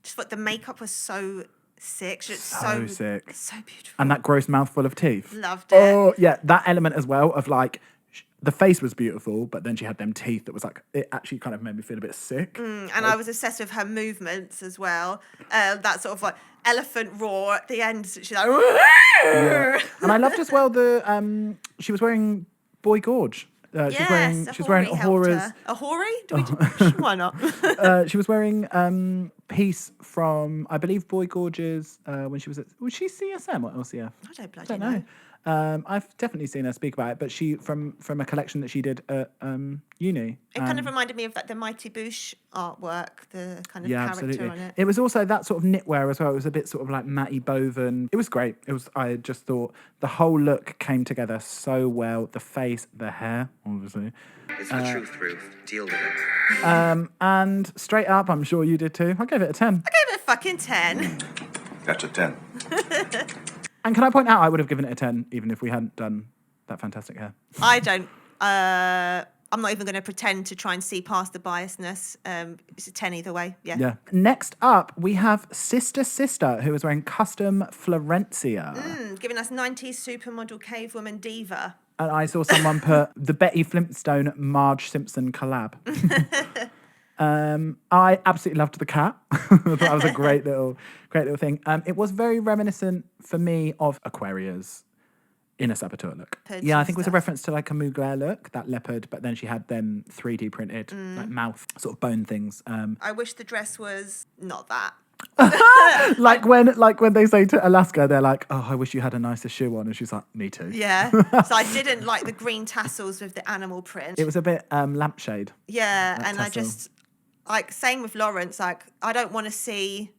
S1: Just thought the makeup was so sick. She looked
S2: So sick.
S1: So beautiful.
S2: And that gross mouthful of teeth.
S1: Loved it.
S2: Oh, yeah, that element as well of like, the face was beautiful, but then she had them teeth that was like, it actually kind of made me feel a bit sick.
S1: And I was obsessed with her movements as well. That sort of like elephant roar at the end. She's like,
S2: Yeah. And I loved as well the, she was wearing Boy Gorge. She was wearing Ahora's.
S1: A Hori? Why not?
S2: She was wearing piece from, I believe, Boy Gorge's when she was she CSM or LCF?
S1: I don't bloody
S2: don't
S1: know.
S2: I've definitely seen her speak about it, but she from a collection that she did at uni.
S1: It kind of reminded me of like the Mighty Boosh artwork, the kind of character on it.
S2: It was also that sort of knitwear as well. It was a bit sort of like Matty Boven. It was great. I just thought the whole look came together so well. The face, the hair, obviously.
S6: It's the truth, Ruth. Deal with it.
S2: And straight up, I'm sure you did too. I gave it a 10.
S1: I gave it a fucking 10.
S7: That's a 10.
S2: And can I point out, I would have given it a 10 even if we hadn't done that fantastic hair.
S1: I don't. I'm not even going to pretend to try and see past the biasness. It's a 10 either way. Yeah.
S2: Yeah. Next up, we have Sister, who is wearing custom Florencia.
S1: Giving us 90s supermodel cavewoman diva.
S2: And I saw someone put the Betty Flintstone Marge Simpson collab. I absolutely loved the cat. I thought that was a great little thing. It was very reminiscent for me of Aquaria's inner saboteur look.
S1: Leopards
S2: Yeah, I
S1: and
S2: think it was a
S1: stuff.
S2: reference to like a Mugler look, that leopard, but then she had them 3D printed like mouth sort of bone things.
S1: I wish the dress was not that.
S2: Like when they say to Alaska, they're like, "Oh, I wish you had a nicer shoe on," and she's like, "Me too."
S1: Yeah. So I didn't like the green tassels with the animal print.
S2: It was a bit lampshade.
S1: Yeah,
S2: that
S1: and I
S2: tassel.
S1: just like same with Lawrence. Like I don't want to see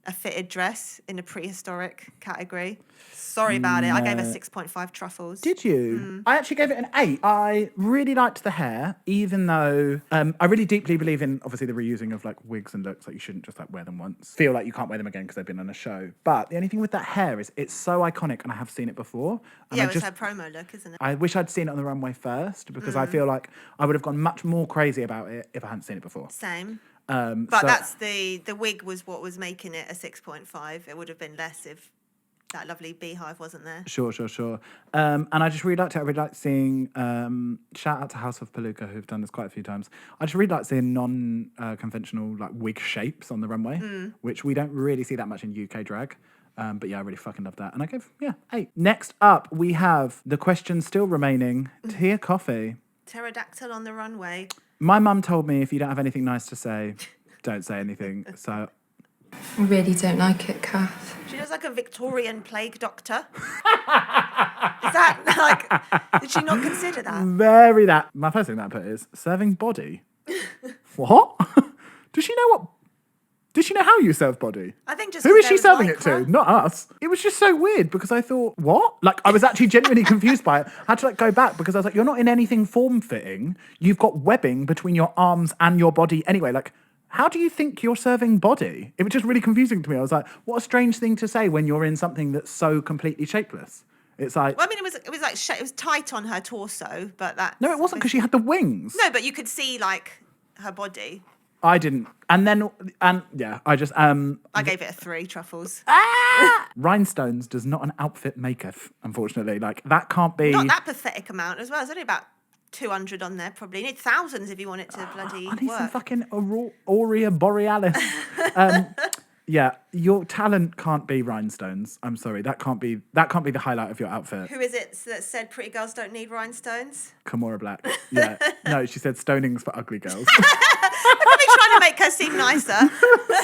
S1: a fitted dress in a prehistoric category. Sorry about it. I gave her 6.5 truffles.
S2: Did you? I actually gave it an 8. I really liked the hair, even though I really deeply believe in, obviously, the reusing of like wigs and looks. Like you shouldn't just like wear them once. Feel like you can't wear them again because they've been on a show. But the only thing with that hair is it's so iconic, and I have seen it before. And
S1: Yeah, it was her promo look, isn't it?
S2: I wish I'd seen it on the runway first, because I feel like I would have gone much more crazy about it if I hadn't seen it before.
S1: Same.
S2: But
S1: That's the wig was what was making it a 6.5. It would have been less if that lovely beehive wasn't there.
S2: Sure. And I just really liked it. I really liked seeing, shout out to House of Palooka, who've done this quite a few times. I just really like seeing non-conventional like wig shapes on the runway, which we don't really see that much in UK drag. But yeah, I really fucking love that. And I gave, 8. Next up, we have the question still remaining, Tea or Coffee?
S1: Pterodactyl on the runway.
S2: My mum told me if you don't have anything nice to say, don't say anything. So
S3: I really don't like it, Kath.
S1: She looks like a Victorian plague doctor. Is that like, did she not consider that?
S2: very that. My first thing that I put is serving body. What? Does she know how you serve body?
S1: I think just
S2: Who is
S1: there
S2: she
S1: was
S2: serving it to?
S1: lycra.
S2: Not us. It was just so weird because I thought, what? Like, I was actually genuinely confused by it. I had to like go back because I was like, you're not in anything form-fitting. You've got webbing between your arms and your body anyway. Like, how do you think you're serving body? It was just really confusing to me. I was like, what a strange thing to say when you're in something that's so completely shapeless. It's like...
S1: Well, I mean, it was tight on her torso, but that...
S2: No, it wasn't because she had the wings.
S1: No, but you could see, like, her body.
S2: I didn't. I just...
S1: I gave it a 3 truffles.
S2: Rhinestones does not an outfit maketh, unfortunately. Like, that can't be...
S1: Not that pathetic amount as well. There's only about 200 on there, probably. You need thousands if you want it to bloody
S2: I need some
S1: work.
S2: fucking Aurea Borealis. Yeah, your talent can't be rhinestones. I'm sorry, that can't be the highlight of your outfit.
S1: Who is it that said pretty girls don't need rhinestones?
S2: Kimora Black. Yeah. No, she said stonings for ugly girls.
S1: Probably trying to make her seem nicer.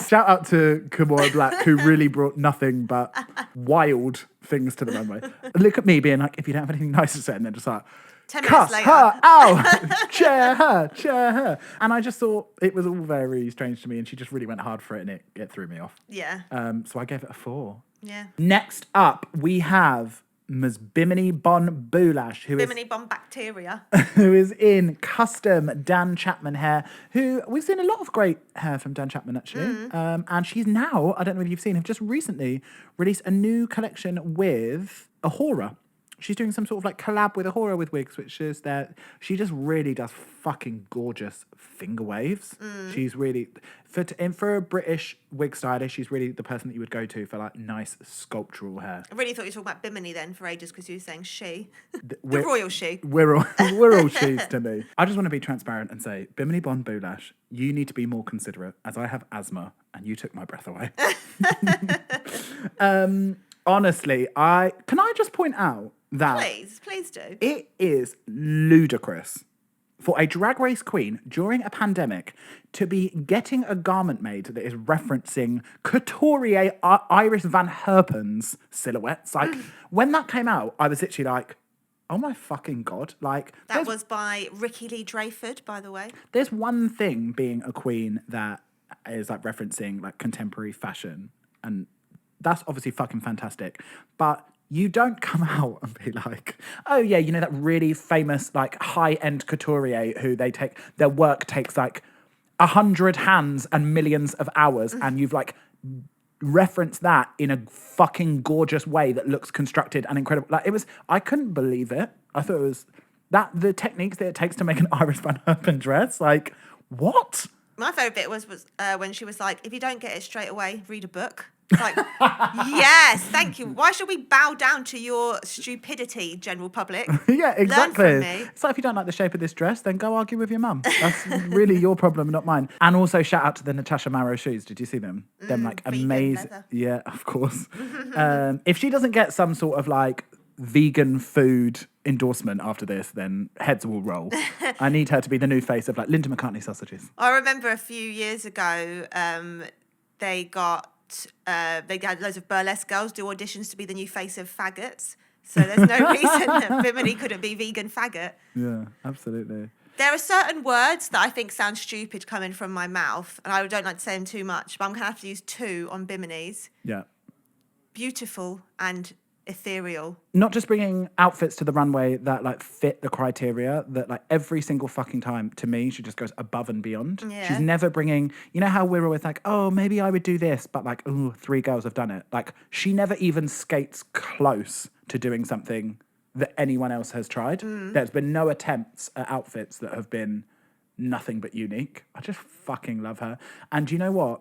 S2: Shout out to Kimora Black, who really brought nothing but wild things to the runway. Look at me being like, if you don't have anything nice to say, and then just like,
S1: 10 minutes
S2: cuss
S1: later.
S2: her out, chair her. And I just thought it was all very strange to me, and she just really went hard for it, and it threw me off.
S1: Yeah.
S2: So I gave it a 4.
S1: Yeah.
S2: Next up, we have Ms. Bimini Bon Boulash,
S1: Bimini bomb bacteria.
S2: who is in custom Dan Chapman hair, who we've seen a lot of great hair from Dan Chapman, actually. And she's now, I don't know if you've seen, have just recently released a new collection with Ahura. She's doing some sort of like collab with Ahura with wigs, which is that she just really does fucking gorgeous finger waves. She's really, for a British wig stylist, she's really the person that you would go to for like nice sculptural hair.
S1: I really thought you were talking about Bimini then for ages because you were saying she. The
S2: We're-
S1: royal she.
S2: We're all she's to me. I just want to be transparent and say, Bimini Bon Boulash, you need to be more considerate, as I have asthma and you took my breath away. Honestly, can I just point out that
S1: Please do.
S2: it is ludicrous for a drag race queen during a pandemic to be getting a garment made that is referencing Couturier Iris Van Herpen's silhouettes. Like, when that came out, I was literally like, oh my fucking God. Like,
S1: That was by Ricky Lee Dreyford, by the way.
S2: there's one thing being a queen that is like referencing like contemporary fashion, and that's obviously fucking fantastic. But you don't come out and be like, oh yeah, you know that really famous like high-end couturier who their work takes like 100 hands and millions of hours, and you've like referenced that in a fucking gorgeous way that looks constructed and incredible. Like, I couldn't believe it. I thought it was the techniques that it takes to make an Iris Van Herpen dress. Like, what?
S1: My favourite bit was when she was like, if you don't get it straight away, read a book. Like, yes, thank you. Why should we bow down to your stupidity, general public?
S2: Yeah, exactly.
S1: Learn from me.
S2: It's like, if you don't like the shape of this dress, then go argue with your mum. That's really your problem, not mine. And also shout out to the Natasha Marrow shoes. Did you see them? Them like
S1: vegan
S2: amazing.
S1: leather.
S2: Yeah, of course. If she doesn't get some sort of like vegan food endorsement after this, then heads will roll. I need her to be the new face of like Linda McCartney sausages.
S1: I remember a few years ago, they had loads of burlesque girls do auditions to be the new face of faggots. So there's no reason that Bimini couldn't be vegan faggot.
S2: Yeah, absolutely.
S1: There are certain words that I think sound stupid coming from my mouth, and I don't like to say them too much, but I'm going to have to use two on Bimini's.
S2: Yeah.
S1: Beautiful and ethereal.
S2: Not just bringing outfits to the runway that like fit the criteria, that like every single fucking time, to me, she just goes above and beyond.
S1: Yeah.
S2: She's never bringing, you know how we're always like, oh, maybe I would do this, but like, oh, 3 girls have done it. Like, she never even skates close to doing something that anyone else has tried. There's been no attempts at outfits that have been nothing but unique. I just fucking love her. And you know what?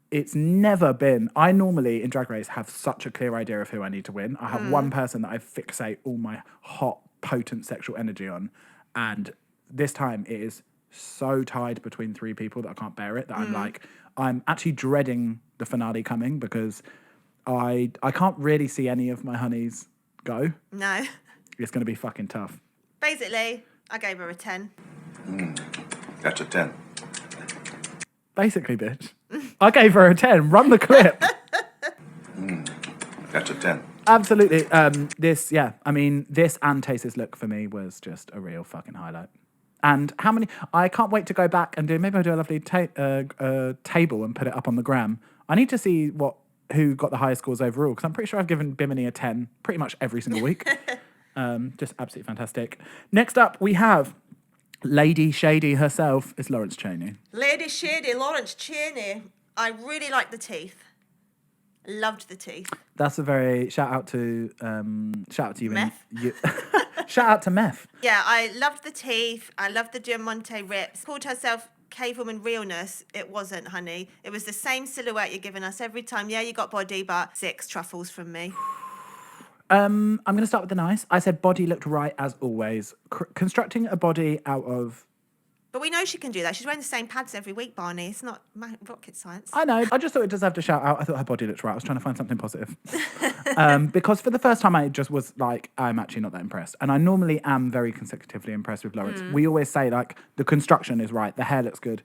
S2: It's never been... I normally, in Drag Race, have such a clear idea of who I need to win. I have one person that I fixate all my hot, potent sexual energy on. And this time, it is so tied between 3 people that I can't bear it, that I'm like... I'm actually dreading the finale coming because I can't really see any of my honeys go.
S1: No.
S2: It's going to be fucking tough.
S1: Basically, I gave her a 10.
S7: That's a 10.
S2: Basically, bitch. I gave her a 10. Run the clip.
S7: That's a 10.
S2: Absolutely. This and Taste's look for me was just a real fucking highlight. And how many... I can't wait to go back and do... Maybe I'll do a lovely table and put it up on the gram. I need to see who got the highest scores overall, because I'm pretty sure I've given Bimini a 10 pretty much every single week. Just absolutely fantastic. Next up, we have Lady Shady herself. It's Lawrence Chaney.
S1: Lady Shady, Lawrence Chaney. I really like the teeth. Loved the teeth.
S2: That's a very... Shout out to you.
S1: Meth.
S2: Shout out to Meth.
S1: Yeah, I loved the teeth. I loved the Diamante rips. Called herself Cavewoman Realness. It wasn't, honey. It was the same silhouette you're giving us every time. Yeah, you got body, but 6 truffles from me.
S2: I'm going to start with the nice. I said body looked right as always. Constructing a body out of...
S1: But we know she can do that. She's wearing the same pads every week, Barney. It's not rocket science.
S2: I know. I just thought it deserved a shout out. I thought her body looked right. I was trying to find something positive. Because for the first time, I just was like, I'm actually not that impressed. And I normally am very consecutively impressed with Lawrence. We always say, like, the construction is right. The hair looks good.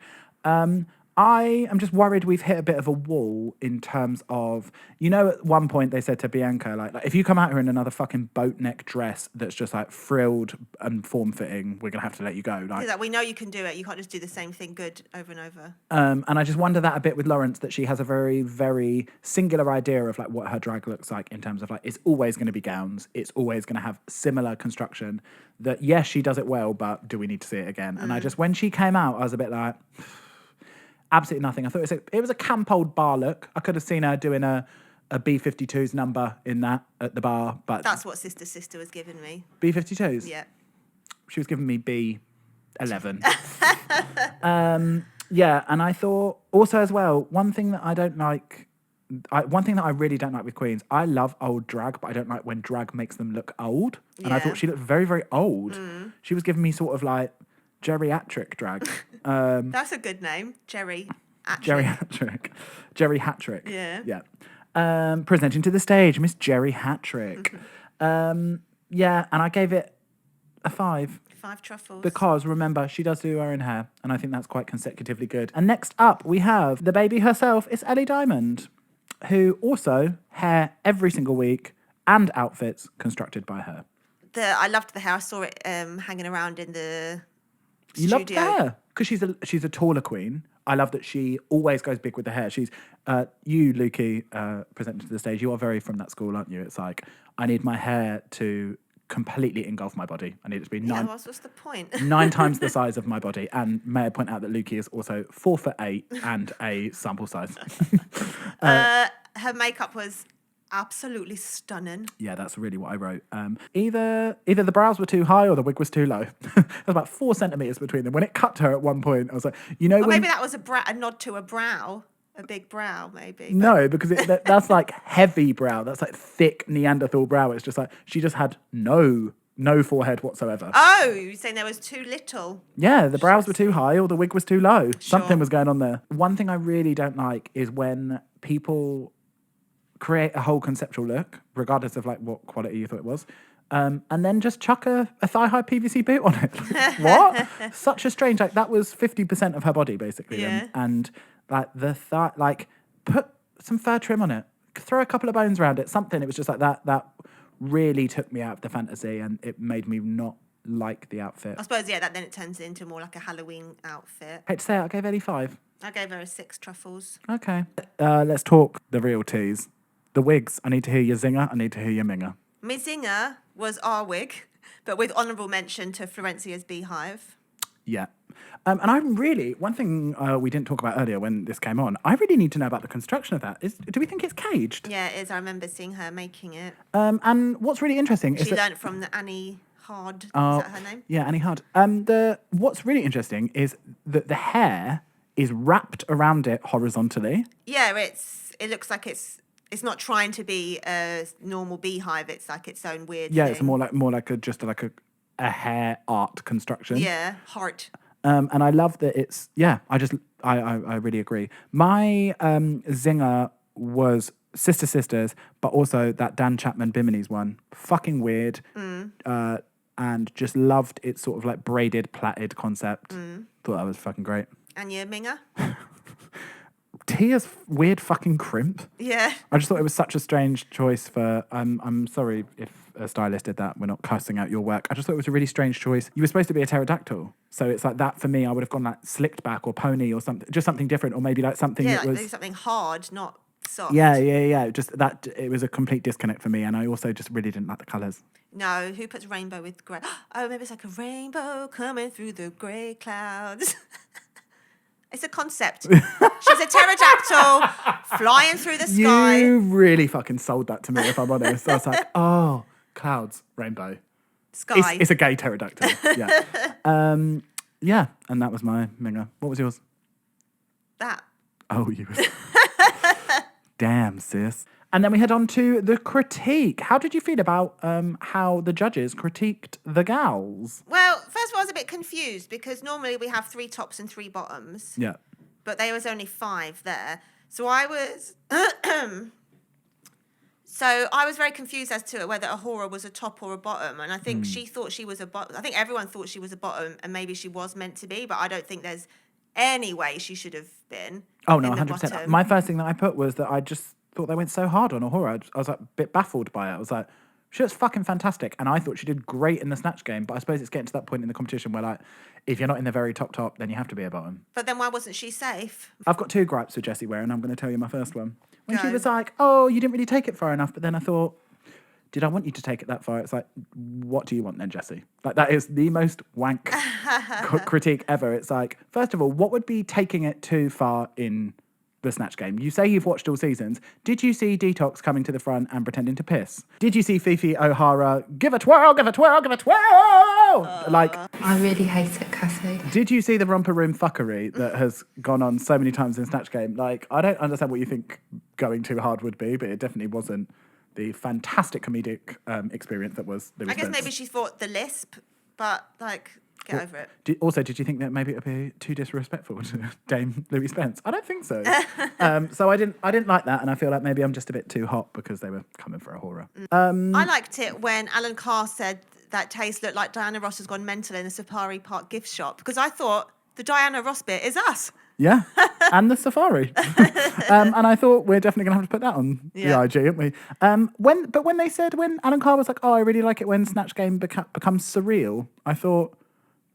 S2: I am just worried we've hit a bit of a wall in terms of, you know, at one point they said to Bianca, like if you come out here in another fucking boat neck dress that's just like frilled and form fitting, we're going to have to let you go. Like,
S1: we know you can do it. You can't just do the same thing good over and over.
S2: And I just wonder that a bit with Lawrence, that she has a very, very singular idea of like what her drag looks like in terms of like, it's always going to be gowns. It's always going to have similar construction that, yes, she does it well, but do we need to see it again? And I just, when she came out, I was a bit like... Absolutely nothing. I thought it was a camp old bar look. I could have seen her doing a B-52s number in that at the bar, but...
S1: That's what Sister was giving me.
S2: B-52s?
S1: Yeah.
S2: She was giving me B-11. Yeah, and I thought also as well, one thing that I really don't like with queens, I love old drag, but I don't like when drag makes them look old. And I thought she looked very, very old. She was giving me sort of like geriatric drag.
S1: That's a good name, Geriatric.
S2: Jerry Hattrick.
S1: Yeah.
S2: Yeah. Presenting to the stage, Miss Jerry Hattrick. Yeah, and I gave it a 5.
S1: 5 truffles.
S2: Because, remember, she does do her own hair, and I think that's quite consecutively good. And next up, we have the baby herself, it's Ellie Diamond, who also hair every single week and outfits constructed by her.
S1: I loved the hair. I saw it hanging around in the
S2: You
S1: studio.
S2: loved the hair? Because she's a taller queen. I love that she always goes big with the hair. She's you, Luki, presenting to the stage. You are very from that school, aren't you? It's like, I need my hair to completely engulf my body. I need it to be
S1: what's the point?
S2: 9 times the size of my body. And may I point out that Luki is also 4'8" and a sample size.
S1: Her makeup was absolutely stunning.
S2: Yeah, that's really what I wrote. Either the brows were too high or the wig was too low. There's about 4 centimetres between them. When it cut to her at one point, I was like,
S1: Or maybe that was a nod to a brow. A big brow, maybe. But...
S2: No, because that's like heavy brow. That's like thick Neanderthal brow. It's just like, she just had no forehead whatsoever.
S1: Oh, you're saying there was too little?
S2: Yeah, the brows were too high or the wig was too low. Sure. Something was going on there. One thing I really don't like is when people create a whole conceptual look, regardless of like what quality you thought it was, and then just chuck a thigh-high PVC boot on it. What? Such a strange, like that was 50% of her body basically.
S1: Yeah.
S2: And like the thigh, like put some fur trim on it, throw a couple of bones around it, something. It was just like that really took me out of the fantasy, and it made me not like the outfit.
S1: I suppose, that then it turns into more like a Halloween outfit.
S2: Hate to say it, I gave Ellie 5.
S1: I gave her a 6 truffles.
S2: Okay. Let's talk the real teas. The wigs. I need to hear your zinger. I need to hear your minger.
S1: My zinger was our wig, but with honourable mention to Florencia's beehive.
S2: Yeah. And I'm really, one thing we didn't talk about earlier when this came on, I really need to know about the construction of that. Do we think it's caged?
S1: Yeah, it is. I remember seeing her making it.
S2: And what's really interesting is
S1: She learnt from the Annie Hard. Is that her name?
S2: Yeah, Annie Hard. What's really interesting is that the hair is wrapped around it horizontally.
S1: Yeah, it looks like it's not trying to be a normal beehive. It's like its own weird
S2: Yeah,
S1: thing.
S2: it's more like a hair art construction.
S1: Yeah, heart.
S2: And I love that it's, I really agree. My zinger was Sister Sisters, but also that Dan Chapman Bimini's one. Fucking weird. And just loved its sort of like braided, plaited concept. Thought that was fucking great.
S1: And your minger?
S2: Tia's weird fucking crimp.
S1: Yeah.
S2: I just thought it was such a strange choice for. I'm sorry if a stylist did that. We're not cussing out your work. I just thought it was a really strange choice. You were supposed to be a pterodactyl, so it's like that for me. I would have gone like slicked back or pony or something, just something different, or maybe like something that was
S1: something hard, not soft.
S2: Yeah. Just that it was a complete disconnect for me, and I also just really didn't like the colours.
S1: No, who puts rainbow with grey? Oh, maybe it's like a rainbow coming through the grey clouds. It's a concept. She's a pterodactyl flying through the sky.
S2: You really fucking sold that to me, if I'm honest. I was like, oh, clouds, rainbow.
S1: Sky.
S2: It's a gay pterodactyl. Yeah. Yeah, and that was my minger. What was yours?
S1: That.
S2: Oh, you were... Damn, sis. And then we head on to the critique. How did you feel about how the judges critiqued the gals?
S1: Well, first of all, I was a bit confused because normally we have 3 tops and 3 bottoms.
S2: Yeah.
S1: But there was only 5 there. So I was... I was very confused as to whether Ahura was a top or a bottom. And I think she thought she was a bottom. I think everyone thought she was a bottom and maybe she was meant to be. But I don't think there's any way she should have been.
S2: Oh, no,
S1: in the
S2: 100%.
S1: bottom.
S2: My first thing that I put was that I just thought they went so hard on Ahura. I was like a bit baffled by it. I was like, she was fucking fantastic. And I thought she did great in the Snatch Game. But I suppose it's getting to that point in the competition where, like, if you're not in the very top, then you have to be a bottom.
S1: But then why wasn't she safe?
S2: I've got 2 gripes with Jessie Ware, and I'm going to tell you my first one. When she
S1: Go.
S2: was like, oh, you didn't really take it far enough. But then I thought, did I want you to take it that far? It's like, what do you want then, Jessie? Like, that is the most wank critique ever. It's like, first of all, what would be taking it too far in the Snatch Game? You say you've watched all seasons. Did you see Detox coming to the front and pretending to piss? Did you see Fifi O'Hara, give a twirl, give a twirl, give a twirl? Like,
S3: I really hate it, Cassie.
S2: did you see the romper room fuckery that has gone on so many times in Snatch Game? Like, I don't understand what you think going too hard would be, but it definitely wasn't the fantastic comedic experience that was Louis
S1: I guess
S2: Spence.
S1: maybe she thought the lisp, but, like, get over it.
S2: Did you think that maybe it would be too disrespectful to Dame Louis Spence? I don't think so. So I didn't like that, and I feel like maybe I'm just a bit too hot because they were coming for Ahura.
S1: I liked it when Alan Carr said that Taste looked like Diana Ross has gone mental in a Safari Park gift shop, because I thought the Diana Ross bit is us.
S2: Yeah, and the safari. And I thought we're definitely going to have to put that on the IG, aren't we? When Alan Carr was like, oh, I really like it when Snatch Game becomes surreal, I thought...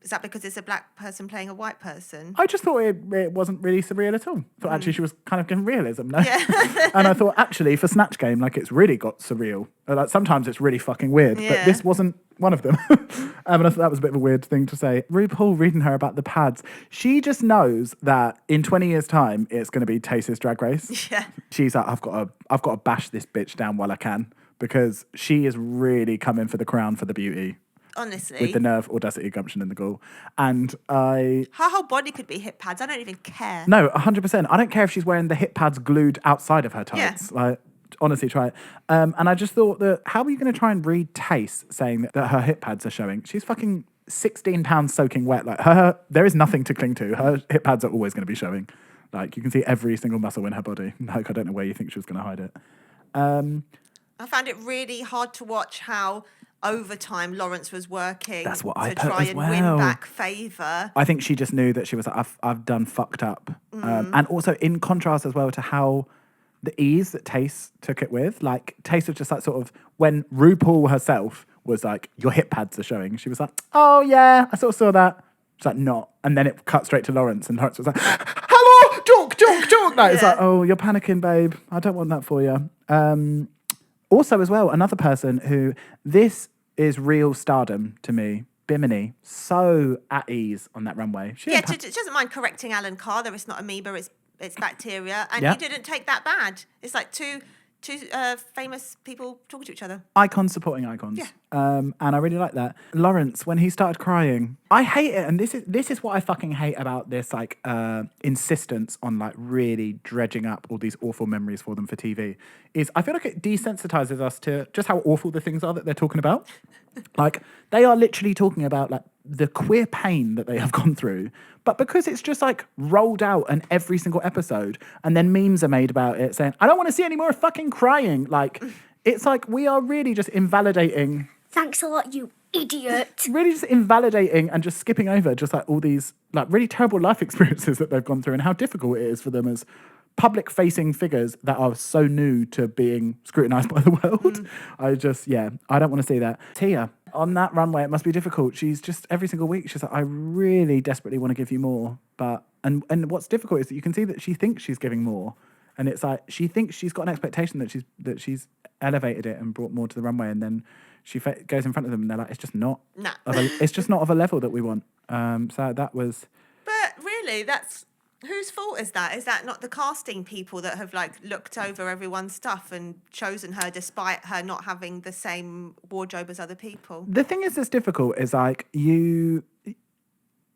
S1: Is that because it's a black person playing a white person?
S2: I just thought it wasn't really surreal at all. I thought actually she was kind of giving realism, no?
S1: Yeah.
S2: And I thought actually for Snatch Game, like it's really got surreal. Like sometimes it's really fucking weird, but this wasn't one of them. And I thought that was a bit of a weird thing to say. RuPaul reading her about the pads. She just knows that in 20 years' time, it's going to be Taste's Drag Race.
S1: Yeah.
S2: She's like, I've got to bash this bitch down while I can, because she is really coming for the crown for the beauty.
S1: Honestly.
S2: With the nerve, audacity, gumption, and the gall. And her
S1: whole body could be hip pads. I don't even care.
S2: No, 100%. I don't care if she's wearing the hip pads glued outside of her tights.
S1: Yeah.
S2: Like, honestly, try it. And I just thought that, how are you going to try and read Taste saying that her hip pads are showing? She's fucking 16 pounds soaking wet. Like, there is nothing to cling to. Her hip pads are always going to be showing. Like, you can see every single muscle in her body. Like, I don't know where you think she was going to hide it.
S1: I found it really hard to watch how overtime Lawrence was working.
S2: That's what I
S1: to
S2: put
S1: try
S2: as
S1: and
S2: well.
S1: win back favour.
S2: I think she just knew that she was like, I've done fucked up. And also in contrast as well to how the ease that Taste took it with. Like, Taste was just like sort of, when RuPaul herself was like, your hip pads are showing. She was like, oh yeah, I sort of saw that. She's like, not. And then it cut straight to Lawrence, and Lawrence was like, hello, talk. Like, it's like, oh, you're panicking, babe. I don't want that for you. Also, as well, another person who, this is real stardom to me, Bimini, so at ease on that runway. She
S1: doesn't mind correcting Alan Carr. There, it's not amoeba, it's bacteria, and he didn't take that bad. It's like two famous people talking to each other.
S2: Icons supporting icons. Yeah. And I really like that. Lawrence, when he started crying, I hate it. And this is what I fucking hate about this, like, insistence on, like, really dredging up all these awful memories for them for TV, is I feel like it desensitizes us to just how awful the things are that they're talking about. Like, they are literally talking about, like, the queer pain that they have gone through, but because it's just like rolled out in every single episode, and then memes are made about it saying, I don't want to see any more fucking crying. Like, it's like we are really just invalidating.
S4: Thanks a lot, you idiot.
S2: Really just invalidating and just skipping over just like all these like really terrible life experiences that they've gone through and how difficult it is for them as public-facing figures that are so new to being scrutinised by the world. I don't want to see that. Tia, on that runway, it must be difficult. She's just, every single week, she's like, I really desperately want to give you more. But, and what's difficult is that you can see that she thinks she's giving more. And it's like, she thinks she's got an expectation that she's elevated it and brought more to the runway. And then she goes in front of them and they're like, it's just not, it's just not of a level that we want. So that was...
S1: But really, that's... Whose fault is that? Is that not the casting people that have like looked over everyone's stuff and chosen her despite her not having the same wardrobe as other people?
S2: The thing is that's difficult is like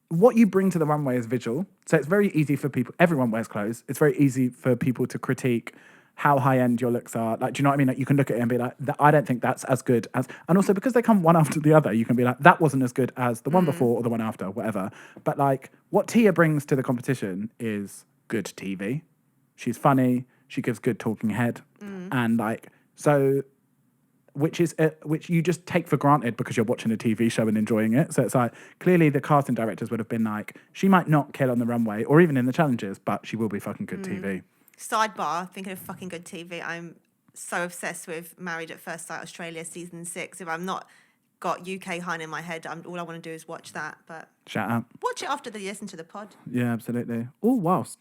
S2: what you bring to the runway is visual. So it's very easy for people, everyone wears clothes. It's very easy for people to critique how high-end your looks are. Like, do you know what I mean? Like, you can look at it and be like, I don't think that's as good as... And also, because they come one after the other, you can be like, that wasn't as good as the one before or the one after, whatever. But, like, what Tia brings to the competition is good TV. She's funny. She gives good talking head. And, like, so... Which you just take for granted because you're watching a TV show and enjoying it. So it's like, clearly the casting directors would have been like, she might not kill on the runway or even in the challenges, but she will be fucking good TV.
S1: Sidebar, thinking of fucking good TV, I'm so obsessed with Married at First Sight Australia season 6. If I'm not got UK Hun in my head, all I want to do is watch that. But
S2: shut up.
S1: Watch it after you listen to the pod.
S2: Yeah, absolutely. Oh, whilst.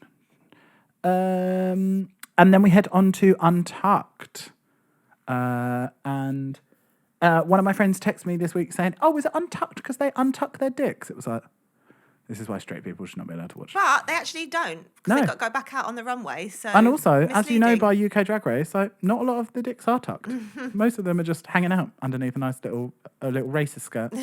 S2: And then we head on to Untucked. And one of my friends texted me this week saying, oh, is it Untucked because they untuck their dicks? It was like, this is why straight people should not be allowed to watch.
S1: But they actually don't, because they've got to go back out on the runway. So
S2: and also, as you know by UK Drag Race, like, not a lot of the dicks are tucked. Most of them are just hanging out underneath a nice little racist skirt.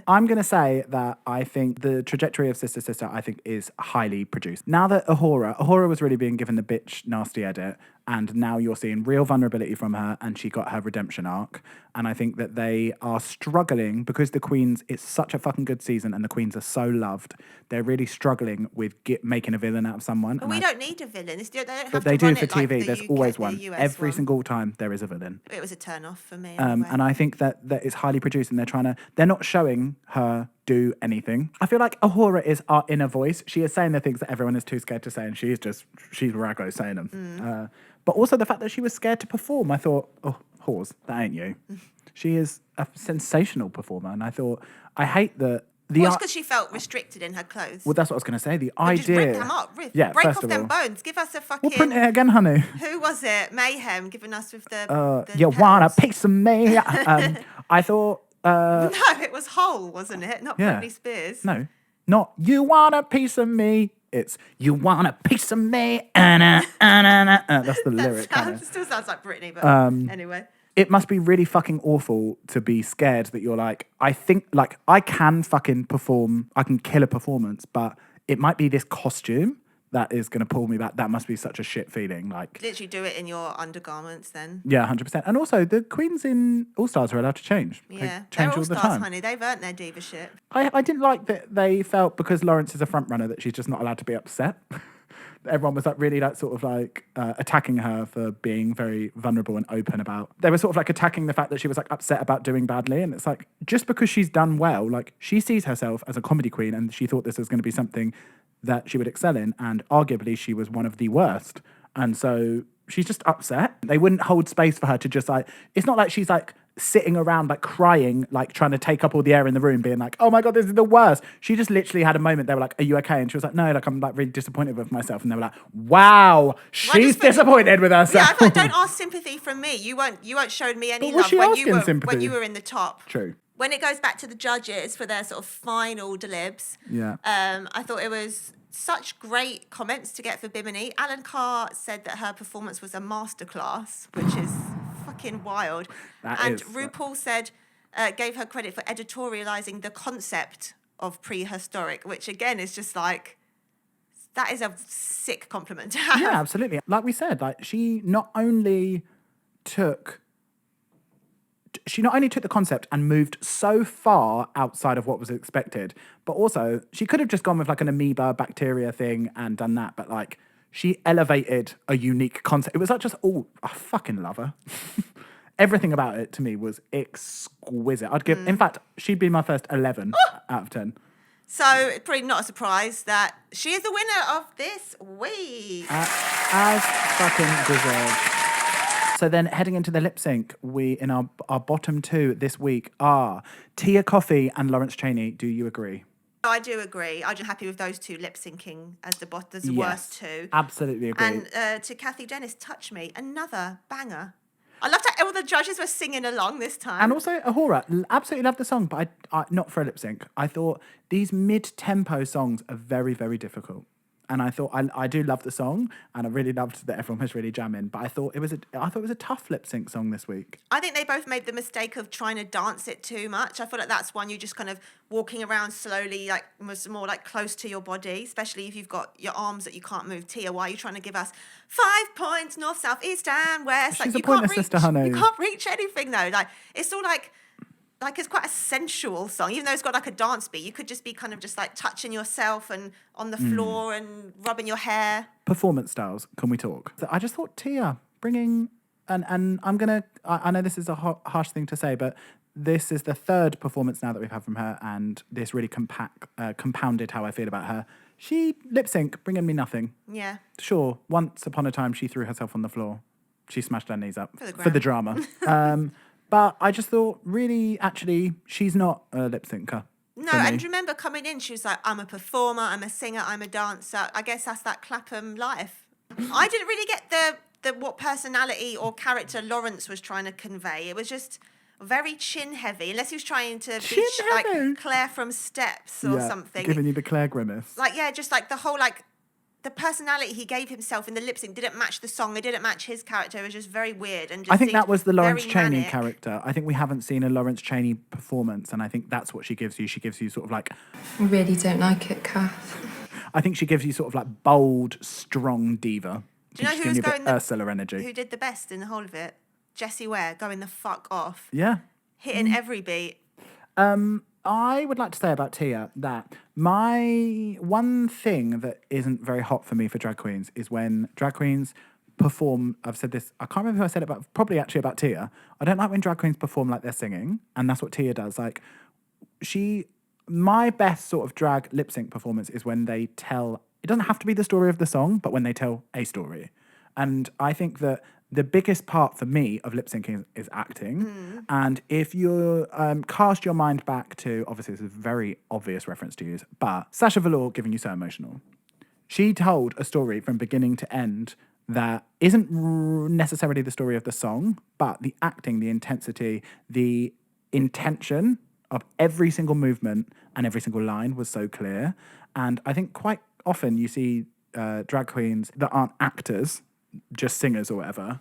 S2: I'm going to say that I think the trajectory of Sister Sister, I think, is highly produced. Now that Ahura was really being given the bitch nasty edit, and now you're seeing real vulnerability from her, and she got her redemption arc. And I think that they are struggling because the Queens, it's such a fucking good season and the Queens are so loved. They're really struggling with making a villain out of someone.
S1: But we don't need a villain. They don't have
S2: but they
S1: to run
S2: do for
S1: it
S2: TV.
S1: Like
S2: There's
S1: UK,
S2: always one.
S1: Every
S2: single time there is a villain.
S1: It was a turn off for me. Anyway.
S2: And I think that it's highly produced and they're not showing her do anything. I feel like Ahura is our inner voice. She is saying the things that everyone is too scared to say, and she's Rago saying them. But also the fact that she was scared to perform. I thought, oh, whores, that ain't you. She is a sensational performer, and I thought, I hate that.
S1: Well, it's because she felt restricted in her clothes.
S2: Well, that's what I was going to say. The
S1: but
S2: idea.
S1: Just rip them up. Break off them bones. Give us a fucking.
S2: We'll print it again, honey.
S1: Who was it? Mayhem giving us with the
S2: you
S1: petals.
S2: Want a piece of me? I thought.
S1: No, it was Hole, wasn't it? Not Britney Spears.
S2: No, not you want a piece of me. It's you want a piece of me. That's the lyric.
S1: Still sounds like Britney, but anyway.
S2: It must be really fucking awful to be scared that you're like, I think, like, I can fucking perform, I can kill a performance, but it might be this costume that is going to pull me back. That must be such a shit feeling. Like,
S1: literally do it in your undergarments then.
S2: Yeah, 100%. And also, the queens in All Stars are allowed to change.
S1: Yeah,
S2: they change
S1: they're
S2: all the
S1: All-Stars,
S2: time.
S1: honey. They've earned their diva-ship.
S2: I didn't like that they felt, because Lawrence is a front runner, that she's just not allowed to be upset. Everyone was like really like sort of like attacking her for being very vulnerable and open about. They were sort of like attacking the fact that she was like upset about doing badly, and it's like just because she's done well, like she sees herself as a comedy queen, and she thought this was going to be something that she would excel in, and arguably she was one of the worst, and so she's just upset. They wouldn't hold space for her to just like. It's not like she's like sitting around like crying, like trying to take up all the air in the room, being like, oh my God, this is the worst. She just literally had a moment. They were like, are you okay? And she was like, no, like I'm like really disappointed with myself. And they were like, wow, she's disappointed with herself.
S1: Yeah, I thought, don't ask sympathy from me. You won't show me any love when you were in the top.
S2: True.
S1: When it goes back to the judges for their sort of final delibs, I thought it was such great comments to get for Bimini. Alan Carr said that her performance was a masterclass, which is fucking wild. RuPaul said, gave her credit for editorializing the concept of prehistoric, which again is just like, that is a sick compliment to have.
S2: Yeah, absolutely. Like we said, like she not only took the concept and moved so far outside of what was expected, but also she could have just gone with like an amoeba bacteria thing and done that, but like she elevated a unique concept. It was like just I fucking love her. Everything about it to me was exquisite. I'd give, in fact, she'd be my first 11 out of 10.
S1: So probably not a surprise that she is the winner of this week.
S2: As fucking deserved. So then heading into the lip sync, we in our bottom two this week are Tia Kofi and Lawrence Chaney. Do you agree?
S1: I do agree. I'm just happy with those two lip syncing as the worst two.
S2: Absolutely agree.
S1: And to Kathy Dennis, Touch Me, another banger. I loved how all the judges were singing along this time.
S2: And also Ahura, absolutely loved the song, but I not for a lip sync. I thought these mid-tempo songs are very, very difficult. And I thought I do love the song, and I really loved that everyone was really jamming. But I thought it was a tough lip sync song this week.
S1: I think they both made the mistake of trying to dance it too much. I feel like that's one you just kind of walking around slowly, like was more like close to your body, especially if you've got your arms that you can't move. Tia, why are you trying to give us 5 points, north, south, east, and west?
S2: She's
S1: like
S2: a pointless sister, honey.
S1: You can't reach anything though. Like it's all like it's quite a sensual song, even though it's got like a dance beat. You could just be kind of just like touching yourself and on the floor and rubbing your hair.
S2: Performance styles, can we talk? I just thought Tia bringing, and I'm gonna, I know this is a harsh thing to say, but this is the third performance now that we've had from her, and this really compounded how I feel about her. She lip sync, bringing me nothing.
S1: Yeah.
S2: Sure, once upon a time she threw herself on the floor. She smashed her knees up
S1: for the
S2: drama. But I just thought, really, actually, she's not a lip syncer.
S1: No, and remember coming in, she was like, I'm a performer, I'm a singer, I'm a dancer. I guess that's that Clapham life. I didn't really get the what personality or character Lawrence was trying to convey. It was just very chin heavy, unless he was trying to be like Claire from Steps or something.
S2: Giving you the Claire grimace.
S1: Like, yeah, just like the whole like, the personality he gave himself in the lip sync didn't match the song. It didn't match his character. It was just very weird. And just
S2: I think that was the Lawrence Chaney
S1: manic
S2: character. I think we haven't seen a Lawrence Chaney performance, and I think that's what she gives you. She gives you sort of like...
S3: I really don't like it, Kath.
S2: I think she gives you sort of like bold, strong diva.
S1: Do you know who was going
S2: Ursula energy.
S1: Who did the best in the whole of it? Jessie Ware, going the fuck off.
S2: Yeah.
S1: Hitting every beat.
S2: I would like to say about Tia that my one thing that isn't very hot for me for drag queens is when drag queens perform. I've said this, I can't remember who I said it about, probably actually about Tia. I don't like when drag queens perform like they're singing, and that's what Tia does. Like, my best sort of drag lip sync performance is when they tell, it doesn't have to be the story of the song, but when they tell a story. And I think that the biggest part for me of lip syncing is acting. And if you cast your mind back to, obviously this is a very obvious reference to use, but Sasha Velour giving you So Emotional. She told a story from beginning to end that isn't necessarily the story of the song, but the acting, the intensity, the intention of every single movement and every single line was so clear. And I think quite often you see drag queens that aren't actors, just singers or whatever,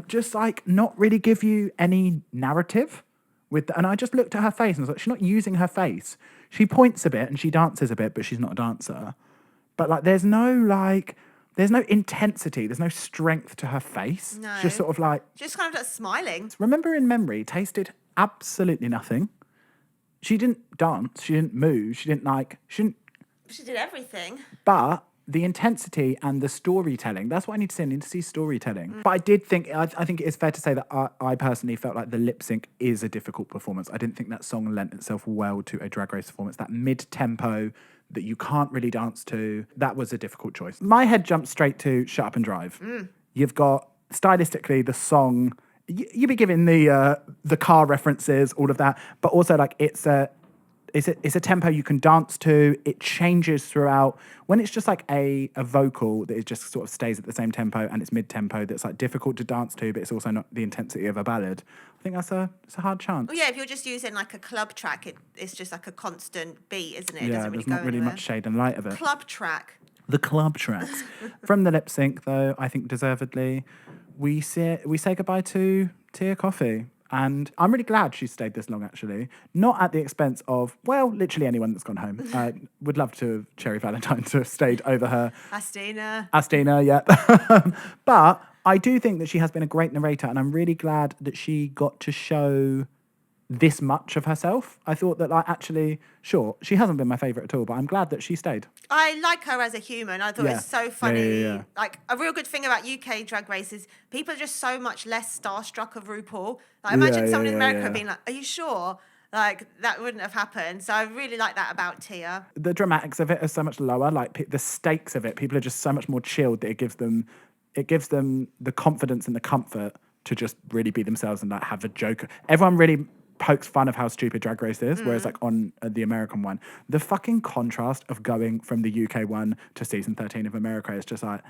S2: just like not really give you any narrative and I just looked at her face and was like, she's not using her face. She points a bit and she dances a bit, but she's not a dancer. But like there's no intensity, there's no strength to her face.
S1: No.
S2: It's just sort of like,
S1: just kind of like smiling.
S2: Remember in Memory tasted absolutely nothing. She didn't dance, she didn't move, she did
S1: everything.
S2: But the intensity and the storytelling, that's what I need to see. I need to see storytelling. But I did think, I think it is fair to say that I personally felt like the lip sync is a difficult performance. I didn't think that song lent itself well to a Drag Race performance. That mid-tempo that you can't really dance to, that was a difficult choice. My head jumped straight to Shut Up and Drive. You've got, stylistically, the song you be giving the car references, all of that, but also like it's a tempo you can dance to. It changes throughout. When it's just like a vocal that it just sort of stays at the same tempo and it's mid-tempo that's like difficult to dance to, but it's also not the intensity of a ballad. I think it's a hard chance.
S1: Well, yeah, if you're just using like a club track, it's just like a constant beat, isn't it? It
S2: Yeah,
S1: doesn't really
S2: there's
S1: go
S2: not really
S1: anywhere.
S2: much shade and light of it.
S1: Club track.
S2: The club tracks. From the lip sync, though, I think deservedly, we say goodbye to Tia Coffee. And I'm really glad she stayed this long, actually. Not at the expense of, well, literally anyone that's gone home. Would love to have Cherry Valentine to have stayed over her. Astina, yeah. But I do think that she has been a great narrator, and I'm really glad that she got to show this much of herself. I thought that, like, actually, sure, she hasn't been my favourite at all, but I'm glad that she stayed.
S1: I like her as a human. I thought
S2: Yeah.
S1: it's so funny.
S2: Yeah.
S1: Like, a real good thing about UK drag races, people are just so much less starstruck of RuPaul. Like, imagine someone in America being like, are you sure? Like, that wouldn't have happened. So I really like that about Tia.
S2: The dramatics of it are so much lower. Like, the stakes of it, people are just so much more chilled that it gives them the confidence and the comfort to just really be themselves and, like, have a joke. Everyone really pokes fun of how stupid Drag Race is, whereas like on the American one, the fucking contrast of going from the UK one to season 13 of America is just like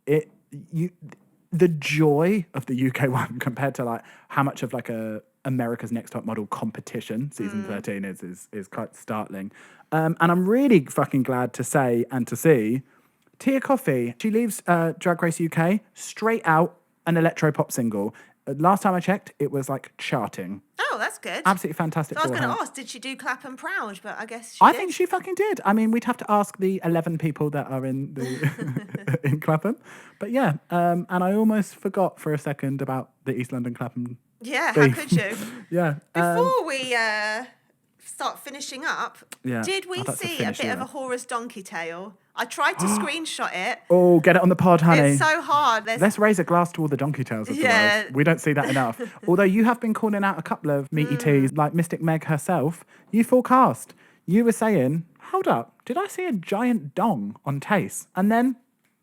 S2: the joy of the UK one compared to like how much of like a America's Next Top Model competition season 13 is quite startling. And I'm really fucking glad to say and to see Tia Coffee. She leaves Drag Race UK straight out an electro pop single. Last time I checked, it was like charting.
S1: Oh, that's good.
S2: Absolutely fantastic.
S1: So I was
S2: for
S1: going
S2: her.
S1: to ask, did she do Clap and Proud? But I guess she
S2: I
S1: did.
S2: think she fucking did. I mean, we'd have to ask the 11 people that are in the in Clapham. But yeah, and I almost forgot for a second about the East London Clapham.
S1: Yeah,
S2: beef.
S1: how could you?
S2: Yeah.
S1: Before we start finishing up,
S2: Yeah.
S1: did we
S2: Oh, that's a
S1: see a
S2: finish,
S1: bit of
S2: yeah.
S1: a Horace donkey tale? I tried to screenshot it.
S2: Oh, get it on the pod, honey.
S1: It's so hard.
S2: Let's raise a glass to all the donkey tails of the
S1: Yeah.
S2: world. We don't see that enough. Although you have been calling out a couple of meaty teas, like Mystic Meg herself. You full cast. You were saying, hold up, did I see a giant dong on Tace? And then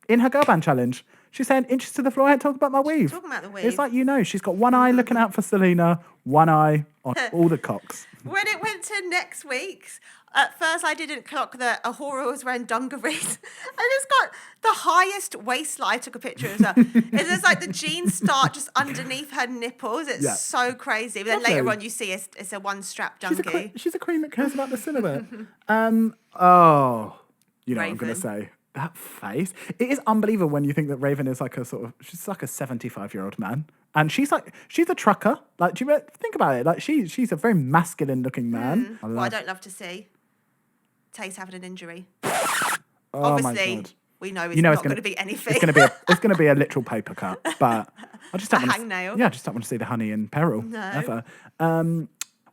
S2: in her girl band challenge, she's saying, inches to the floor, I ain't talking about my weave.
S1: talking about the weave.
S2: It's like, she's got one eye looking out for Selena, one eye on all the cocks.
S1: When it went to next week's, at first I didn't clock that Ahura was wearing dungarees. And it's got the highest waistline. I took a picture of her. It's just like the jeans start just underneath her nipples. It's so crazy. But then
S2: Lovely.
S1: later on you see it's a one-strap donkey.
S2: She's a queen that cares about the silhouette. Oh, you know what I'm going to
S1: Raven.
S2: say. That face. It is unbelievable when you think that Raven is like she's like a 75-year-old man. And she's a trucker. Like, do you think about it? Like, she's a very masculine looking man.
S1: Well, I don't love to see Tace having an injury.
S2: Oh
S1: Obviously,
S2: my God.
S1: we know it's
S2: You know
S1: not going to be anything.
S2: It's going to be a literal paper cut. But I just don't
S1: A
S2: want
S1: hangnail.
S2: Yeah, I just don't want to see the honey in peril
S1: No.
S2: ever.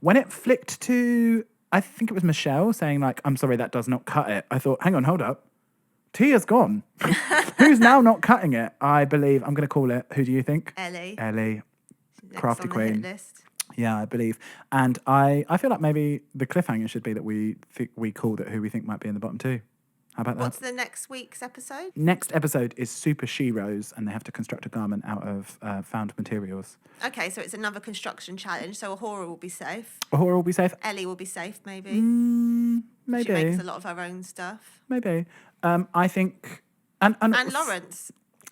S2: When it flicked to, I think it was Michelle saying like, "I'm sorry, that does not cut it." I thought, hang on, hold up. Tia's gone. Who's now not cutting it? I believe I'm going to call it. Who do you think?
S1: Ellie.
S2: Ellie,
S1: Next
S2: crafty
S1: on the
S2: queen.
S1: hit list.
S2: Yeah, I believe. And I feel like maybe the cliffhanger should be that we called it who we think might be in the bottom two. How about
S1: What's
S2: that?
S1: the next week's episode?
S2: Next episode is Super She-Rose, and they have to construct a garment out of found materials.
S1: Okay, so it's another construction challenge. So Ahura will be safe.
S2: Ahura will be safe?
S1: Ellie will be safe, maybe.
S2: Maybe.
S1: She makes a lot of her own stuff.
S2: Maybe. I think... And
S1: Lawrence.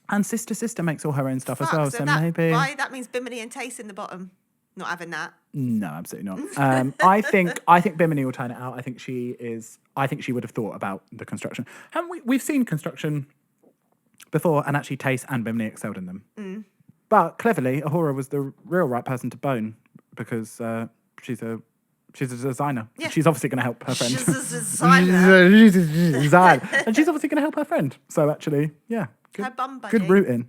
S2: And Sister makes all her own stuff as
S1: Fuck,
S2: well, so maybe...
S1: Why? That means Bimini and Tace in the bottom. Not having that.
S2: No, absolutely not. I think Bimini will turn it out. I think she would have thought about the construction. Haven't we? We've seen construction before, and actually Tace and Bimini excelled in them. But cleverly, Ahura was the real right person to bone because she's a designer.
S1: Yeah.
S2: She's obviously going to help her friend.
S1: She's a designer.
S2: She's a designer. And she's obviously going to help her friend. So actually, yeah.
S1: Her bum buddy.
S2: Good rooting.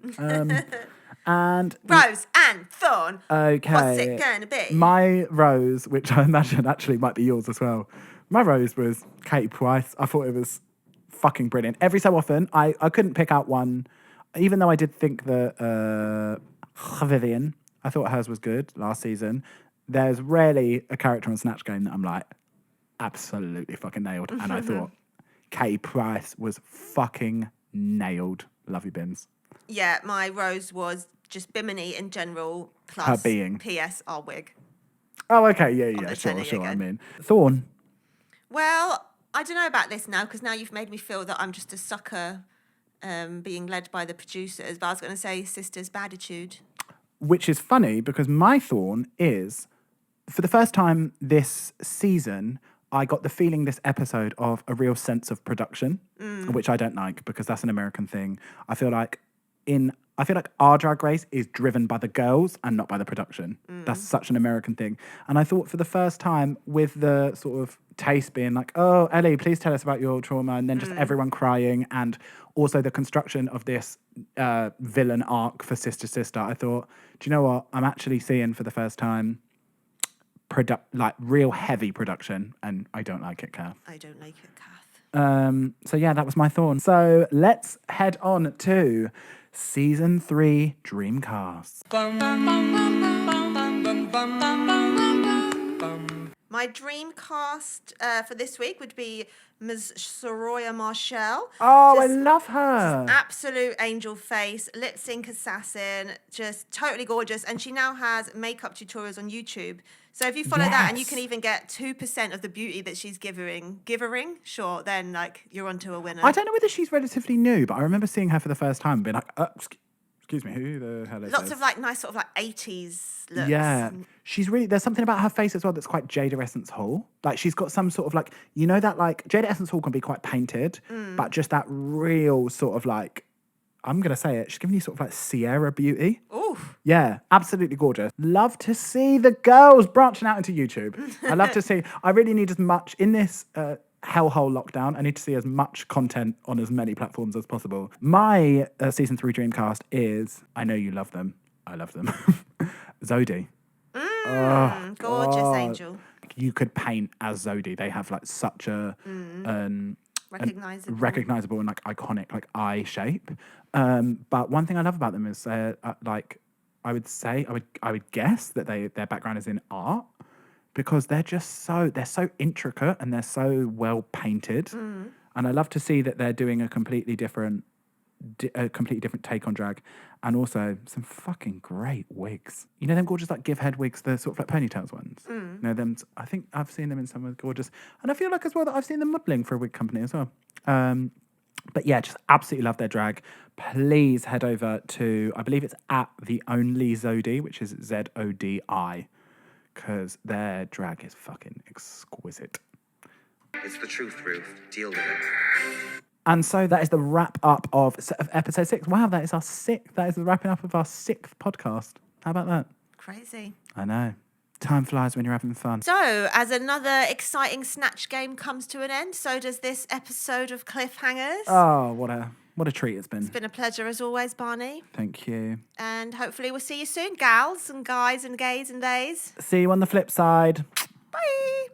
S2: And
S1: Rose and Thorn.
S2: okay.
S1: What's it going to be?
S2: My rose, which I imagine actually might be yours as well. My rose was Katie Price. I thought it was fucking brilliant. Every so often, I couldn't pick out one, even though I did think that Vivian, I thought hers was good last season. There's rarely a character on Snatch Game that I'm like, absolutely fucking nailed. And I thought Katie Price was fucking nailed. Love you, Bins.
S1: Yeah, my rose was just Bimini in general, plus
S2: Her being.
S1: PS our wig.
S2: Oh, okay, yeah,
S1: the
S2: sure,
S1: telly
S2: sure. I
S1: again.
S2: mean, Thorn.
S1: Well, I don't know about this now because now you've made me feel that I'm just a sucker being led by the producers. But I was going to say Sister's Baditude.
S2: Which is funny because my Thorn is, for the first time this season, I got the feeling this episode of a real sense of production, which I don't like because that's an American thing. I feel like our Drag Race is driven by the girls and not by the production. That's such an American thing. And I thought for the first time with the sort of taste being like, oh, Ellie, please tell us about your trauma, and then just everyone crying, and also the construction of this villain arc for Sister Sister, I thought, do you know what? I'm actually seeing for the first time real heavy production, and I don't like it, Kath.
S1: I don't like it, Kath.
S2: So yeah, that was my Thorn. So let's head on to Season 3 Dreamcast.
S1: My dream cast for this week would be Ms. Soraya Marshall.
S2: Oh, I
S1: Just
S2: love her.
S1: absolute angel face, lip sync assassin, just totally gorgeous. And she now has makeup tutorials on YouTube. So if you follow that and you can even get 2% of the beauty that she's giving, sure, then like you're onto a winner.
S2: I don't know whether she's relatively new, but I remember seeing her for the first time and being like, excuse me, who the hell is
S1: Lots
S2: this?
S1: of like nice sort of like 80s looks.
S2: Yeah. There's something about her face as well that's quite Jada Essence Hall. Like she's got some sort of like, you know that like, Jada Essence Hall can be quite painted, but just that real sort of like, I'm going to say it, she's giving you sort of like Sierra beauty.
S1: Ooh.
S2: Yeah, absolutely gorgeous. Love to see the girls branching out into YouTube. I really need as much, in this hellhole lockdown, I need to see as much content on as many platforms as possible. My Season 3 Dreamcast is, I know you love them, I love them, Zodi.
S1: Gorgeous angel.
S2: You could paint as Zodi. They have like such a recognizable and like iconic like eye shape. But one thing I love about them is like I would guess that their background is in art, because they're so intricate and they're so well painted. And I love to see that they're doing a completely different take on drag, and also some fucking great wigs. You know them gorgeous like give head wigs, the sort of like ponytails ones. You know them. I think I've seen them in some of the gorgeous, and I feel like as well that I've seen them modelling for a wig company as well. But yeah, just absolutely love their drag. Please head over to, I believe it's at The Only Zodi, which is Zodi, because their drag is fucking exquisite.
S6: It's the truth, Ruth. Deal with it.
S2: And so that is the wrap up of episode 6. Wow, that is the wrapping up of our 6th podcast. How about that?
S1: Crazy.
S2: I know. Time flies when you're having fun.
S1: So, as another exciting Snatch Game comes to an end, so does this episode of Cliffhangers.
S2: Oh, what a treat it's been.
S1: It's been a pleasure as always, Barney.
S2: Thank you.
S1: And hopefully we'll see you soon, gals and guys and gays and days.
S2: See you on the flip side.
S1: Bye.